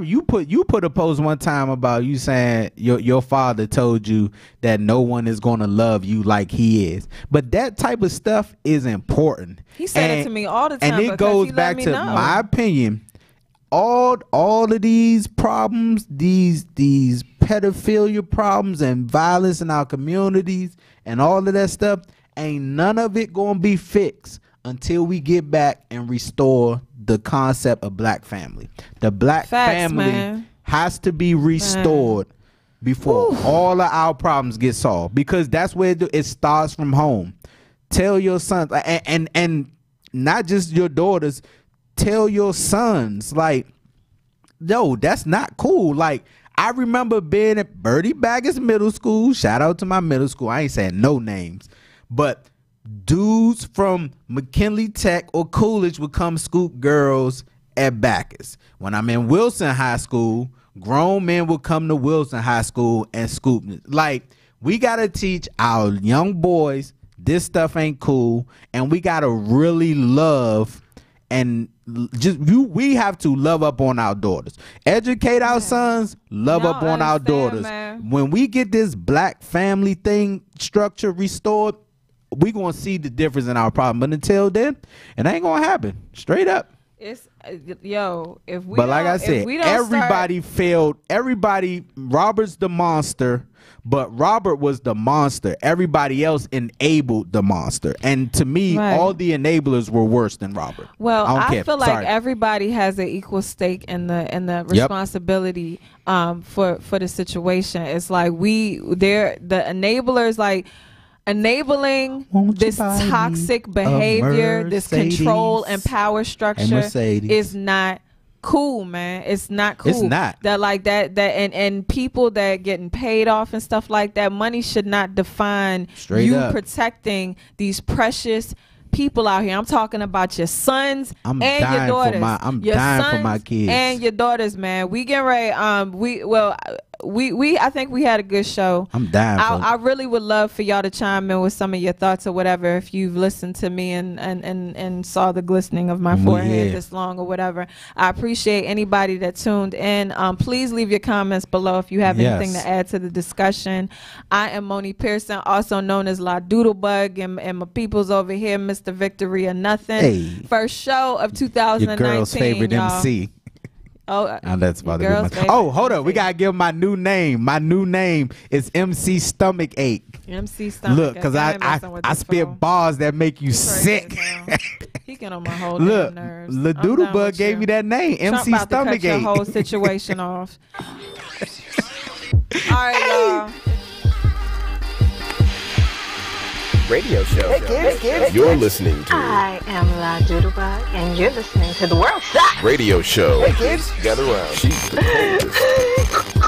you put a post one time about you saying your father told you that no one is gonna love you like he is, but that type of stuff is important.
He said it to me all the time,
and it goes back to my opinion. All of these problems, these pedophilia problems and violence in our communities and all of that stuff, ain't none of it gonna be fixed until we get back and restore the concept of black family. The black family has to be restored before all of our problems get solved, because that's where it starts from home. Tell your sons, and not just your daughters, tell your sons, like, yo, that's not cool. Like, I remember being at Birdie Baggins Middle School. Shout out to my middle school. I ain't saying no names, but dudes from McKinley Tech or Coolidge would come scoop girls at Bacchus. When I'm in Wilson High School, grown men would come to Wilson High School and scoop. Like, we got to teach our young boys this stuff ain't cool, and we got to really love and we have to love up on our daughters. Educate our sons, love up on our daughters. Man. When we get this black family thing structure restored, we gonna see the difference in our problem. But until then, it ain't gonna happen. Straight up.
It's if we.
But like I said, everybody failed. Everybody. Robert's the monster, but Robert was the monster. Everybody else enabled the monster, and to me, all the enablers were worse than Robert.
Well, I feel like everybody has an equal stake in the responsibility for the situation. It's like the enablers like. Enabling this toxic behavior, this control and power structure is not cool, man. It's not cool.
It's not.
That like that and people that getting paid off and stuff like that, money should not define protecting these precious people out here. I'm talking about your sons and your daughters.
I'm dying for my kids
and your daughters, man. We get ready. I think we had a good show.
I'm dying.
I really would love for y'all to chime in with some of your thoughts or whatever. If you've listened to me and saw the glistening of my forehead this long or whatever, I appreciate anybody that tuned in. Please leave your comments below if you have anything to add to the discussion. I am Moni Pearson, also known as La Doodlebug, and my people's over here, Mr. Victory or Nothing.
Hey.
First show of 2019.
Your girl's favorite MC. That's about to be hold up. We gotta give my new name. My new name is MC Stomach Ache.
MC Stomach.
Look, because I spit bars that make you sick.
He get on my whole damn nerves.
The Doodlebug gave me that name. MC Stomach Ache.
Your whole situation off. All right, y'all.
Radio show. Hey, kids. You're listening to
I am La Doodlebug, and you're listening to the World Shot
Radio Show. Hey, kids. Gather around. She's the coldest.